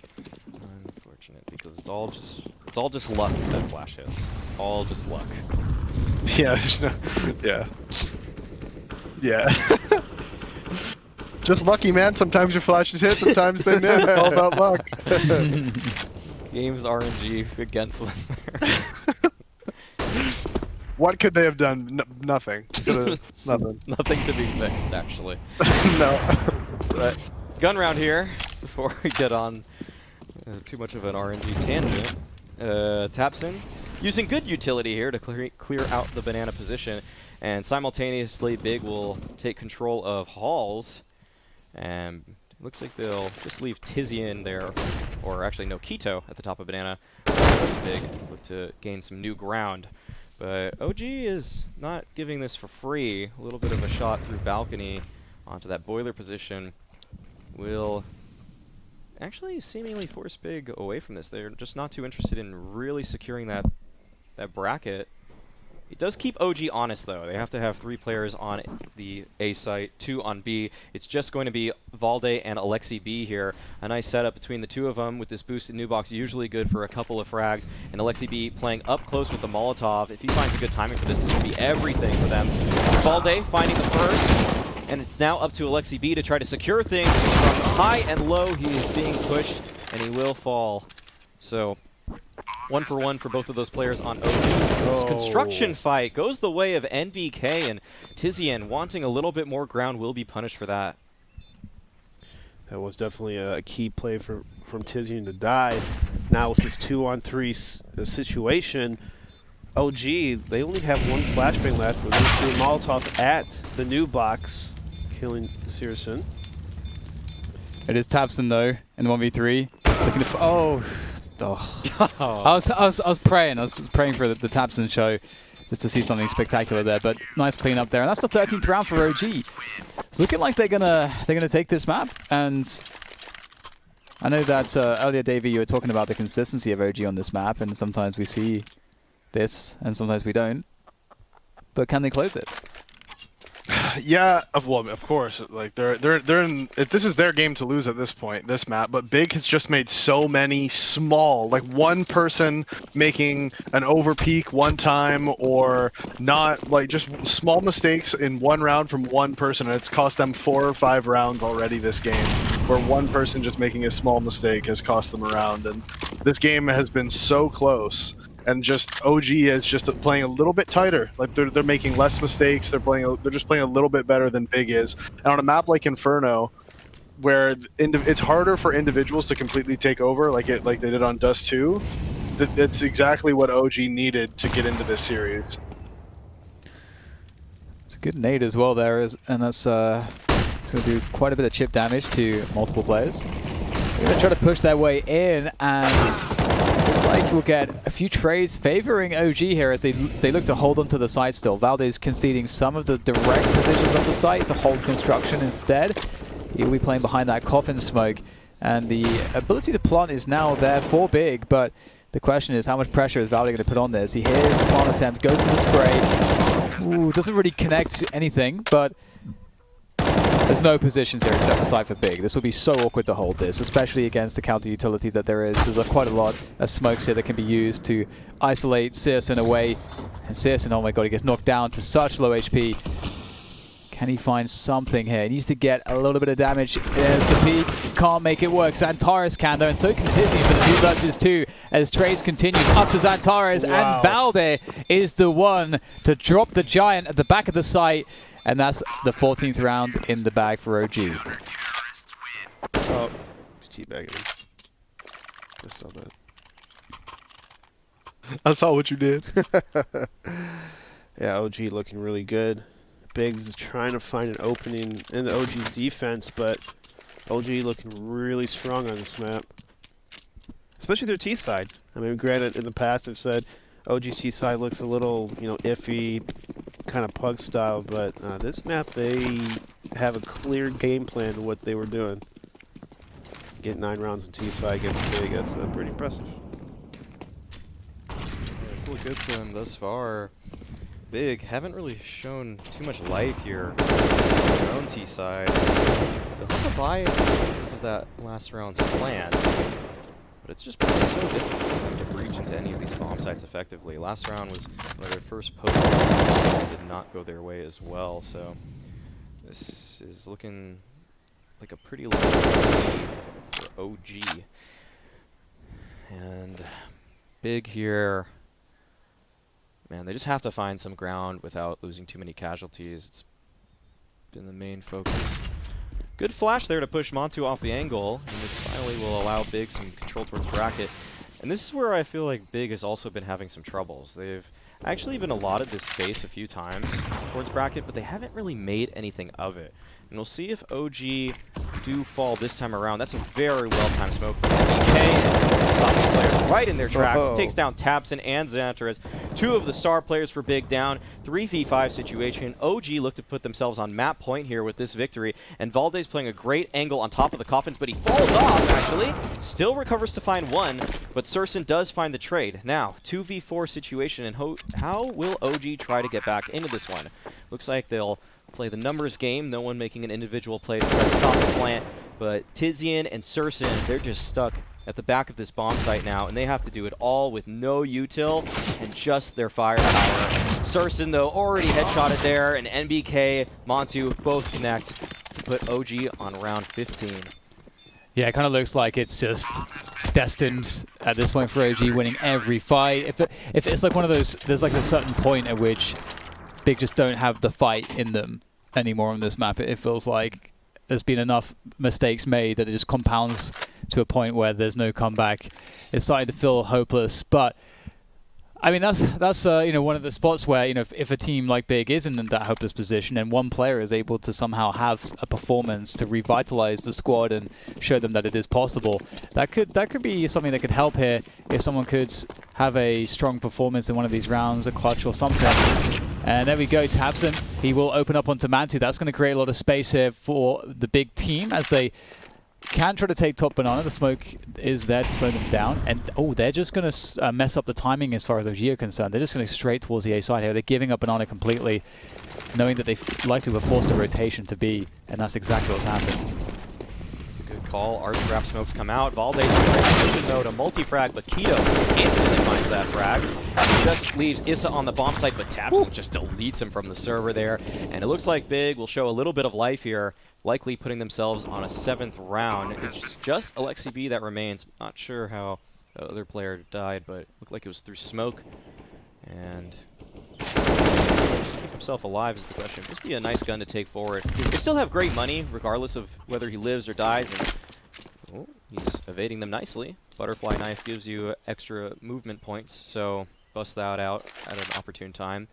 Unfortunate, because it's all just luck that flash hits. It's all just luck. Yeah, yeah. Just lucky, man. Sometimes your flashes hit, sometimes they miss. All about luck. Games RNG against them. What could they have done? Nothing. Nothing. Nothing to be fixed, actually. No. But gun round here, before we get on too much of an RNG tangent. Tapson using good utility here to clear out the banana position. And simultaneously, Big will take control of Halls. And looks like they'll just leave Tizian there, or actually no, Quito at the top of Banana. Big look to gain some new ground. But OG is not giving this for free. A little bit of a shot through balcony onto that boiler position will actually seemingly force Big away from this. They're just not too interested in really securing that bracket. It does keep OG honest, though. They have to have 3 players on the A site, 2 on B. It's just going to be Valde and Alexi B here. A nice setup between the 2 of them with this boosted new box, usually good for a couple of frags. And Alexi B playing up close with the Molotov. If he finds a good timing for this, this will be everything for them. Valde finding the first, and it's now up to Alexi B to try to secure things. From high and low, he is being pushed, and he will fall. So 1 for 1 for both of those players on OG. This construction fight goes the way of NBK, and Tizian, wanting a little bit more ground, will be punished for that. That was definitely a key play from Tizian to die. Now with this 2-on-3 situation, OG, they only have 1 flashbang left. We're going to do a Molotov at the new box, killing Searson. It is Tabson though in the 1v3. Looking to I was praying. I was praying for the Tabson show just to see something spectacular there. But nice clean up there, and that's the 13th round for OG. It's looking like they're gonna take this map. And I know that earlier, Davey, you were talking about the consistency of OG on this map, and sometimes we see this, and sometimes we don't. But can they close it? Yeah, well, of course. Like they're in. This is their game to lose at this point, this map. But Big has just made so many small, like one person making an overpeak one time, or not, like just small mistakes in one round from one person, and it's cost them 4 or 5 rounds already this game, where one person just making a small mistake has cost them a round. And this game has been so close. And just OG is just playing a little bit tighter. Like they're making less mistakes. They're just playing a little bit better than Big is. And on a map like Inferno, where it's harder for individuals to completely take over, like they did on Dust 2, that's exactly what OG needed to get into this series. It's a good nade as well there, and that's it's going to do quite a bit of chip damage to multiple players. They're going to try to push their way in, and looks like we'll get a few trades favoring OG here as they look to hold onto the site still. Valdez conceding some of the direct positions of the site to hold construction instead. He'll be playing behind that coffin smoke, and the ability to plant is now there for Big, but the question is how much pressure is Valdez going to put on this? He hears the plant attempt, goes for the spray. Ooh, doesn't really connect to anything, but there's no positions here except the site for Big. This will be so awkward to hold this, especially against the counter utility that there is. There's quite a lot of smokes here that can be used to isolate Searson away. And Searson, oh my god, he gets knocked down to such low HP. Can he find something here? He needs to get a little bit of damage. There's the peak. Can't make it work. Xantares can though, and so can Tizian for the 2 versus 2 as trades continues up to Xantares. Wow. And Valde is the one to drop the giant at the back of the site. And that's the 14th round in the bag for OG. Oh, he's teabagging him. I saw that. I saw what you did. Yeah, OG looking really good. Biggs is trying to find an opening in the OG's defense, but OG looking really strong on this map. Especially their T side. I mean, granted, in the past I've said OG's T side looks a little, iffy, kind of pug style, but this map they have a clear game plan to what they were doing. Get 9 rounds in T side against Big, that's pretty impressive. Yeah, it's looked good for them thus far. Big haven't really shown too much life here on their own T side. They'll have a buy because of that last round's plan, but it's just been so difficult for them to breach into any of these bomb sites effectively. Last round was one of their first posts did not go their way as well, so this is looking like a pretty low lead for OG. And Big here, man, they just have to find some ground without losing too many casualties. It's been the main focus. Good flash there to push Montu off the angle, and this finally will allow Big some control towards bracket. And this is where I feel like Big has also been having some troubles. They've actually been allotted this space a few times, towards bracket, but they haven't really made anything of it. And we'll see if OG do fall this time around. That's a very well-timed smoke from MBK, and stopping players right in their tracks. Takes down tabseN and Xantares, two of the star players for Big down. 3v5 situation. OG look to put themselves on map point here with this victory, and Valde's playing a great angle on top of the coffins, but he falls off, actually. Still recovers to find one, but Surson does find the trade. Now, 2v4 situation, and how will OG try to get back into this one? Looks like they'll play the numbers game, no one making an individual play to try to stop the plant, but Tizian and Surson, they're just stuck at the back of this bomb site now, and they have to do it all with no util and just their firepower. Surson, though, already headshotted there, and NBK, Montu both connect to put OG on round 15. Yeah, it kind of looks like it's just destined at this point for OG winning every fight. If it's like one of those, there's like a certain point at which Big just don't have the fight in them anymore on this map. It feels like there's been enough mistakes made that it just compounds to a point where there's no comeback. It's starting to feel hopeless, but I mean that's you know, one of the spots where, you know, if a team like Big is in that hopeless position and one player is able to somehow have a performance to revitalize the squad and show them that it is possible, that could be something that could help here. If someone could have a strong performance in one of these rounds, a clutch or something. And there we go, tabseN. He will open up onto Mantu. That's going to create a lot of space here for the Big team as they can try to take top banana. The smoke is there to slow them down. And, oh, they're just going to mess up the timing as far as OG are concerned. They're just going to straight towards the A side here. They're giving up banana completely, knowing that they likely were forced a rotation to B. And that's exactly what's happened. It's a good call. Arch grab smokes come out. Valde's in transition mode, a multi-frag, but Keto instantly finds that frag. He just leaves Issa on the bomb site, but tabseN just deletes him from the server there. And it looks like Big will show a little bit of life here, likely putting themselves on a 7th round. It's just Alexi B that remains. Not sure how the other player died, but it looked like it was through smoke. And keep himself alive is the question. This would be a nice gun to take forward. They still have great money, regardless of whether he lives or dies. And oh, he's evading them nicely. Butterfly knife gives you extra movement points, so bust that out at an opportune time.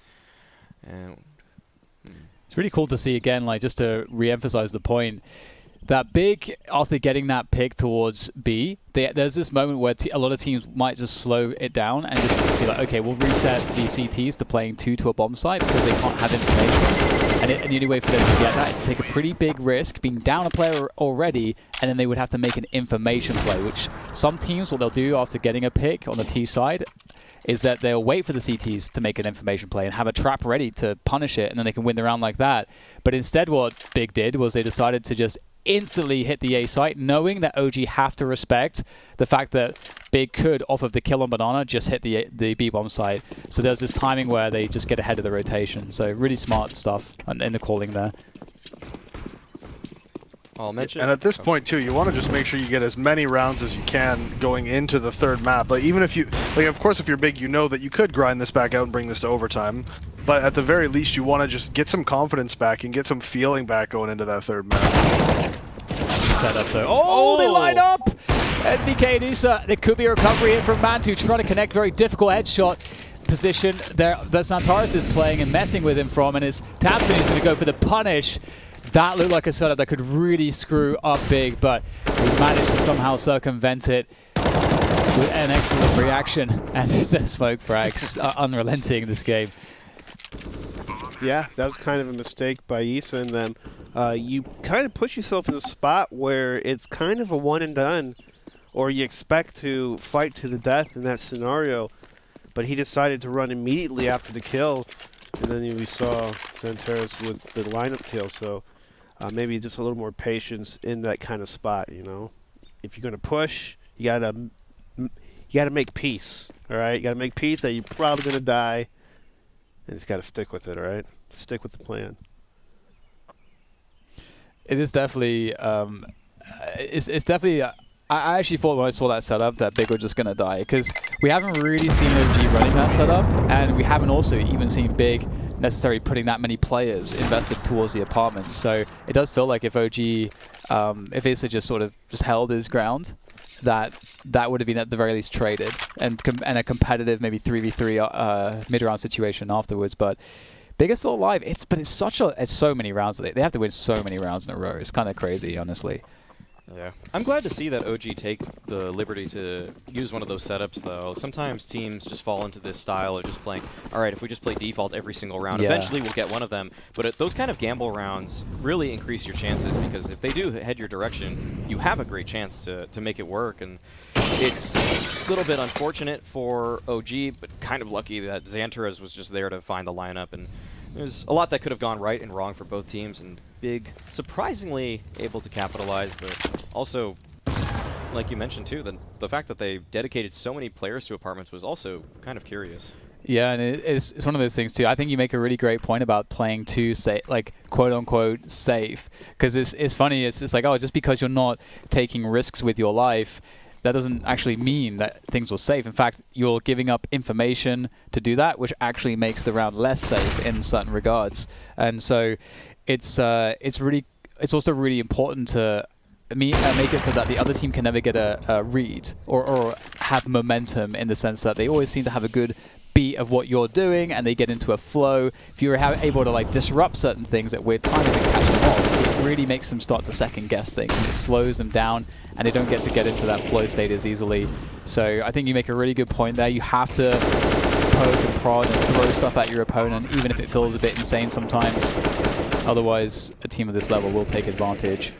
And it's really cool to see again, like, just to re-emphasize the point, that Big, after getting that pick towards B, there's this moment where a lot of teams might just slow it down and just be like, okay, we'll reset the CTs to playing 2 to a bomb site because they can't have information. And the only way for them to get that is to take a pretty big risk, being down a player already, and then they would have to make an information play, which some teams, what they'll do after getting a pick on the T side, is that they'll wait for the CTs to make an information play and have a trap ready to punish it, and then they can win the round like that. But instead what Big did was they decided to just instantly hit the A site, knowing that OG have to respect the fact that Big could, off of the kill on banana, just hit the B bomb site. So there's this timing where they just get ahead of the rotation. So really smart stuff in the calling there. I'll mention. And at this point too, you want to just make sure you get as many rounds as you can going into the 3rd map. Like, even if you, like, of course, if you're Big, you know that you could grind this back out and bring this to overtime. But at the very least, you want to just get some confidence back and get some feeling back going into that 3rd map. Set up though. Oh, they line up! NBK and Issa. There could be a recovery here from Mantu, trying to connect. Very difficult headshot position there that Xantares is playing and messing with him from, and it's tabseN who's going to go for the punish. That looked like a setup that could really screw up Big, but we managed to somehow circumvent it with an excellent reaction. And the smoke frags are unrelenting in this game. Yeah, that was kind of a mistake by Issa and them. You kind of put yourself in a spot where it's kind of a one and done, or you expect to fight to the death in that scenario, but he decided to run immediately after the kill, and then we saw Xantares with the lineup kill, so maybe just a little more patience in that kind of spot, you know? If you're going to push, you gotta make peace, all right? You got to make peace that you're probably going to die, and just got to stick with it, all right? Stick with the plan. It is definitely, it's definitely, I actually thought when I saw that setup that Big were just going to die, because we haven't really seen OG running that setup, and we haven't also even seen Big necessarily putting that many players invested towards the apartment. So it does feel like if OG, if Issa just sort of just held his ground, that would have been at the very least traded and a competitive maybe 3v3 mid-round situation afterwards. But Big is still alive. But it's so many rounds. They have to win so many rounds in a row. It's kind of crazy, honestly. Yeah. I'm glad to see that OG take the liberty to use one of those setups, though. Sometimes teams just fall into this style of just playing, all right, if we just play default every single round, eventually we'll get one of them. But those kind of gamble rounds really increase your chances, because if they do head your direction, you have a great chance to make it work. And it's a little bit unfortunate for OG, but kind of lucky that Xantares was just there to find the lineup. And there's a lot that could have gone right and wrong for both teams, and Big surprisingly able to capitalize, but also, like you mentioned too, the fact that they dedicated so many players to Apartments was also kind of curious. Yeah, and it's one of those things too. I think you make a really great point about playing too safe, like quote unquote safe, because it's funny. It's like, oh, just because you're not taking risks with your life, that doesn't actually mean that things are safe. In fact, you're giving up information to do that, which actually makes the round less safe in certain regards. And so it's also really important to make it so that the other team can never get a read or have momentum, in the sense that they always seem to have a good beat of what you're doing and they get into a flow. If you're able to like disrupt certain things at weird times and catch them off, it really makes them start to second guess things, and it slows them down and they don't get into that flow state as easily. So I think you make a really good point there. You have to poke and prod and throw stuff at your opponent, even if it feels a bit insane sometimes. Otherwise, a team of this level will take advantage.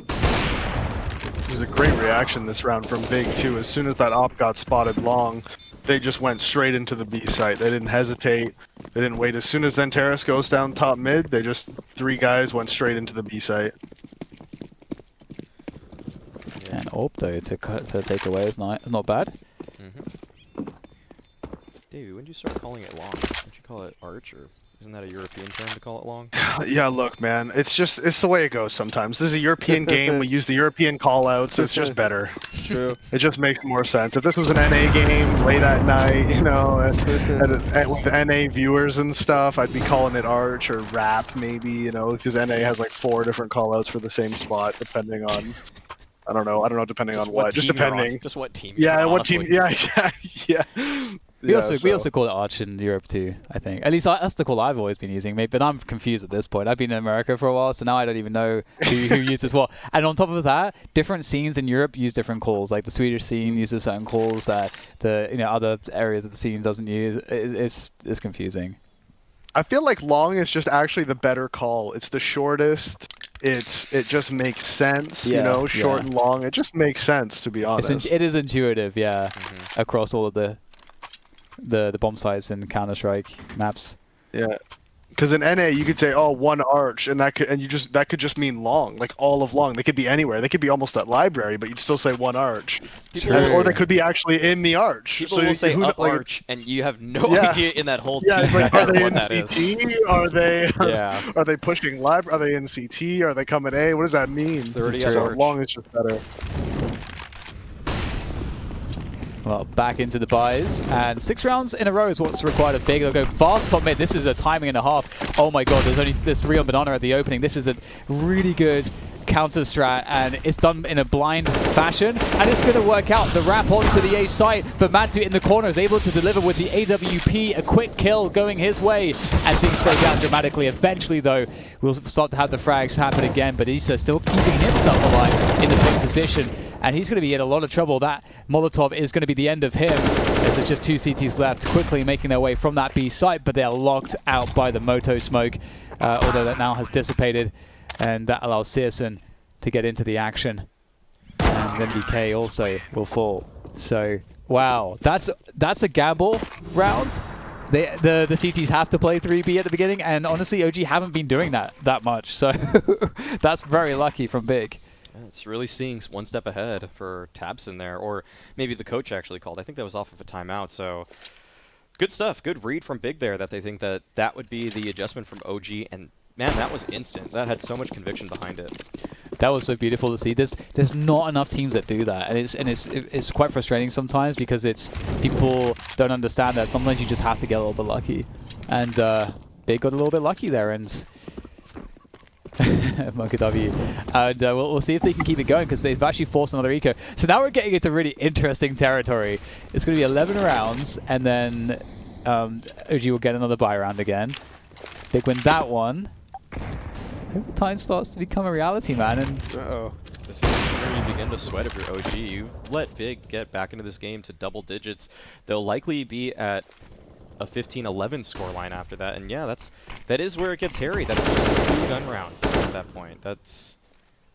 It was a great reaction this round from Big too. As soon as that op got spotted long, they just went straight into the B site. They didn't hesitate. They didn't wait. As soon as Xantares goes down top mid, they just 3 guys went straight into the B site. Yeah. And AWP though to take away is not bad. Dude, when did you start calling it long? Did you call it arch, or isn't that a European term to call it long? Yeah, look, man, it's the way it goes sometimes. This is a European game. We use the European callouts. It's just better. True. It just makes more sense. If this was an NA game late at night, you know, with NA viewers and stuff, I'd be calling it arch or rap maybe, you know, because NA has like 4 different callouts for the same spot depending on. I don't know, depending on what. Just depending. Just what team. Yeah, what team. Yeah, yeah. We also call it arch in Europe too, I think. At least that's the call I've always been using. But I'm confused at this point. I've been in America for a while, so now I don't even know who uses what. And on top of that, different scenes in Europe use different calls. Like the Swedish scene uses certain calls that the other areas of the scene doesn't use. It's confusing. I feel like long is just actually the better call. It's the shortest. It just makes sense, you know, short and long. It just makes sense, to be honest. It is intuitive, yeah, across all of the bomb sites and Counter-Strike maps. Yeah, because in NA you could say, oh, 1 arch, and that could just mean long, like all of long. They could be anywhere. They could be almost at library, but you'd still say 1 arch. Or they could be actually in the arch. People will say up arch, and you have no idea in that whole 2 seconds like, are they what in that CT? is. Are they? Are they pushing live? Are they in CT? Are they coming A? What does that mean? So long is just better. Well, back into the buys, and 6 rounds in a row is what's required of Big. They'll go fast top mid. This is a timing and a half. Oh my god, there's 3 on Banana at the opening. This is a really good counter strat, and it's done in a blind fashion, and it's going to work out. The wrap onto the A site, but Matu in the corner is able to deliver with the AWP, a quick kill going his way, and things slow down dramatically. Eventually, though, we'll start to have the frags happen again, but Issa still keeping himself alive in the same position. And he's going to be in a lot of trouble. That Molotov is going to be the end of him, as there's just 2 CTs left, quickly making their way from that B site, but they're locked out by the Moto smoke, although that now has dissipated, and that allows Searson to get into the action. And then BK also will fall. So, wow, that's a gamble round. The CTs have to play 3B at the beginning, and honestly, OG haven't been doing that much, so that's very lucky from Big. It's really seeing 1 step ahead for Tabson there, or maybe the coach actually called. I think that was off of a timeout, so good stuff. Good read from Big there that they think that would be the adjustment from OG, and man, that was instant. That had so much conviction behind it. That was so beautiful to see. There's not enough teams that do that, and it's quite frustrating sometimes, because people don't understand that sometimes you just have to get a little bit lucky, and Big got a little bit lucky there, and Monkey W. And we'll see if they can keep it going, because they've actually forced another eco. So now we're getting into really interesting territory. It's going to be 11 rounds, and then OG will get another buy round again. Big win that one. Overtime starts to become a reality, man. And This is where you begin to sweat if you're OG. You've let Big get back into this game to double digits. They'll likely be at a 15-11 scoreline after that. And yeah, that is where it gets hairy. That's just 2 gun rounds at that point. That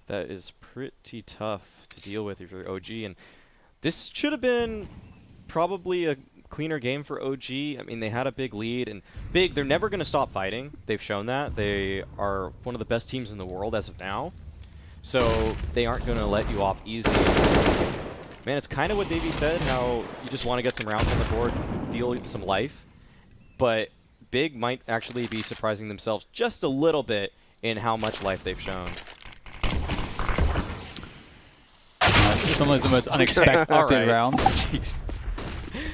is pretty tough to deal with if you're OG. And this should have been probably a cleaner game for OG. I mean, they had a big lead, and Big, they're never going to stop fighting. They've shown that. They are one of the best teams in the world as of now. So they aren't going to let you off easy. Man, it's kind of what Davey said, how you just want to get some rounds on the board, feel some life. But Big might actually be surprising themselves just a little bit in how much life they've shown. Some of the most unexpected rounds. Jesus.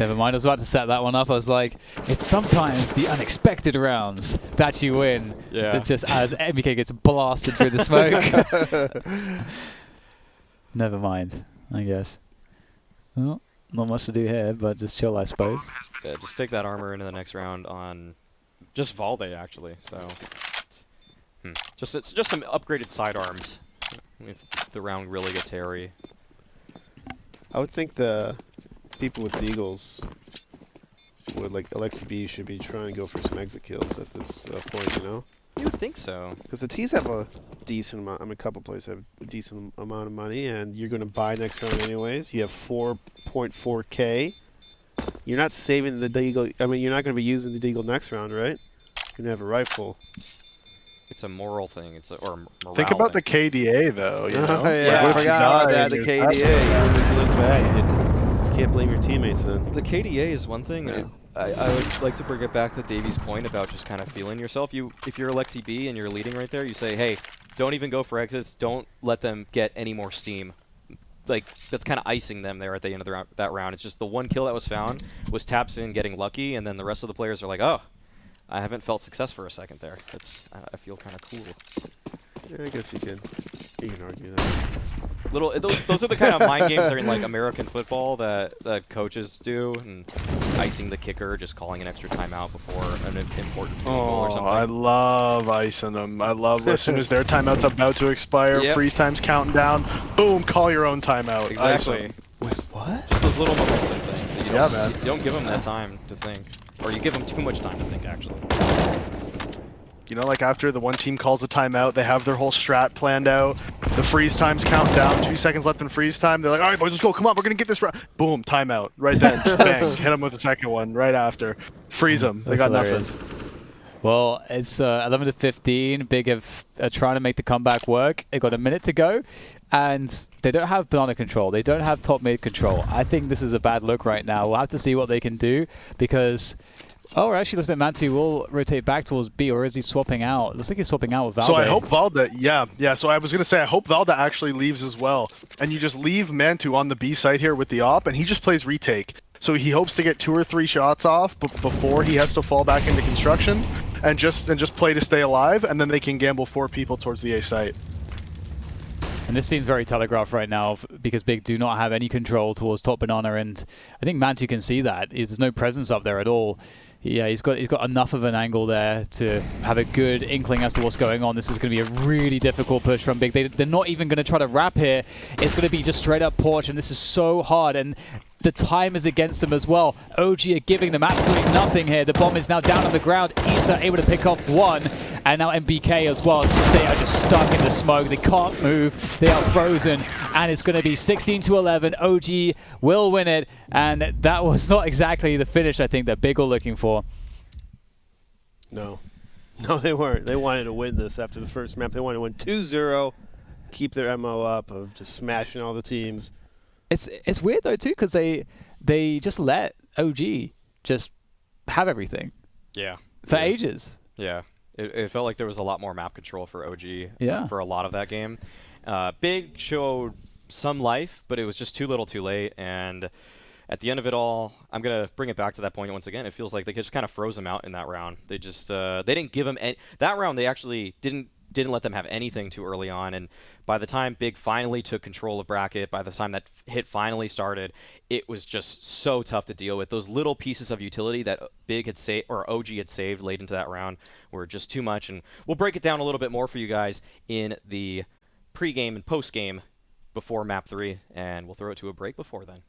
Never mind, I was about to set that one up. I was like, it's sometimes the unexpected rounds that you win. Yeah. Just as MBK gets blasted through the smoke. Never mind, I guess. Well, not much to do here, but just chill, I suppose. Yeah, just take that armor into the next round on just Valde, actually. So it's just some upgraded sidearms if the round really gets hairy. I would think the people with Deagles would, like, Alexi B should be trying to go for some exit kills at this point, you know? You would think so. Because the T's have a decent amount, I mean, a couple players have a decent amount of money, and you're going to buy next round anyways. You have 4.4K. You're not saving the Deagle, I mean, you're not going to be using the Deagle next round, right? You're going to have a rifle. It's a moral thing. It's a, or morale Think about thing. the KDA, though. You know? Yeah, I forgot about that, the KDA. You can't blame your teammates then. The KDA is one thing. Yeah. I would like to bring it back to Davey's point about just kind of feeling yourself. If you're Alexi B and you're leading right there, you say, hey, don't even go for exits. Don't let them get any more steam. Like, that's kind of icing them there at the end of that round. It's just the one kill that was found was Tapsin getting lucky, and then the rest of the players are like, oh, I haven't felt success for a second there. I feel kind of cool. Yeah, I guess you can argue that. Those are the kind of mind games that are in like American football that coaches do, and icing the kicker, just calling an extra timeout before an important field goal or something. I love icing them. I love as soon as their timeout's about to expire, freeze time's counting down, boom, call your own timeout. Exactly. Wait, what? Just those little momentum things. That man. You don't give them that time to think. Or you give them too much time to think, actually. You know, like after the one team calls a timeout, they have their whole strat planned out. The freeze times count down, 2 seconds left in freeze time. They're like, all right, boys, let's go. Come on, we're going to get this round. Boom, timeout. Right then, just bang. Hit them with the second one right after. Freeze them. They got nothing. Well, it's 11 to 15. Big have trying to make the comeback work. They got a minute to go, and they don't have banana control. They don't have top mid control. I think this is a bad look right now. We'll have to see what they can do because. Oh, actually, looks like Manti will rotate back towards B, or is he swapping out? Looks like he's swapping out with Valde. So I hope Valde, yeah. So I was going to say, I hope Valde actually leaves as well. And you just leave Mantu on the B site here with the op, and he just plays retake. So he hopes to get 2 or 3 shots off before he has to fall back into construction, and just play to stay alive, and then they can gamble 4 people towards the A site. And this seems very telegraphed right now because Big do not have any control towards top banana, and I think Mantu can see that. There's no presence up there at all. Yeah, he's got enough of an angle there to have a good inkling as to what's going on. This is going to be a really difficult push from Big. They're not even going to try to wrap here. It's going to be just straight up porch, and this is so hard. And the time is against them as well. OG are giving them absolutely nothing here. The bomb is now down on the ground. Issa able to pick off one, and now MBK as well. They are just stuck in the smoke. They can't move. They are frozen, and it's going to be 16 to 11. OG will win it, and that was not exactly the finish I think that Big were looking for. No, they weren't. They wanted to win this after the first map. They wanted to win 2-0, keep their MO up of just smashing all the teams. It's weird though too because they just let OG just have everything. Yeah. For ages. Yeah. It felt like there was a lot more map control for OG for a lot of that game. Big showed some life, but it was just too little too late. And at the end of it all, I'm going to bring it back to that point once again. It feels like they just kind of froze them out in that round. They just they didn't give them any. That round, they actually didn't didn't let them have anything too early on. And by the time Big finally took control of bracket, by the time that hit finally started, it was just so tough to deal with. Those little pieces of utility that Big had saved, or OG had saved late into that round, were just too much. And we'll break it down a little bit more for you guys in the pregame and postgame before map 3, and we'll throw it to a break before then.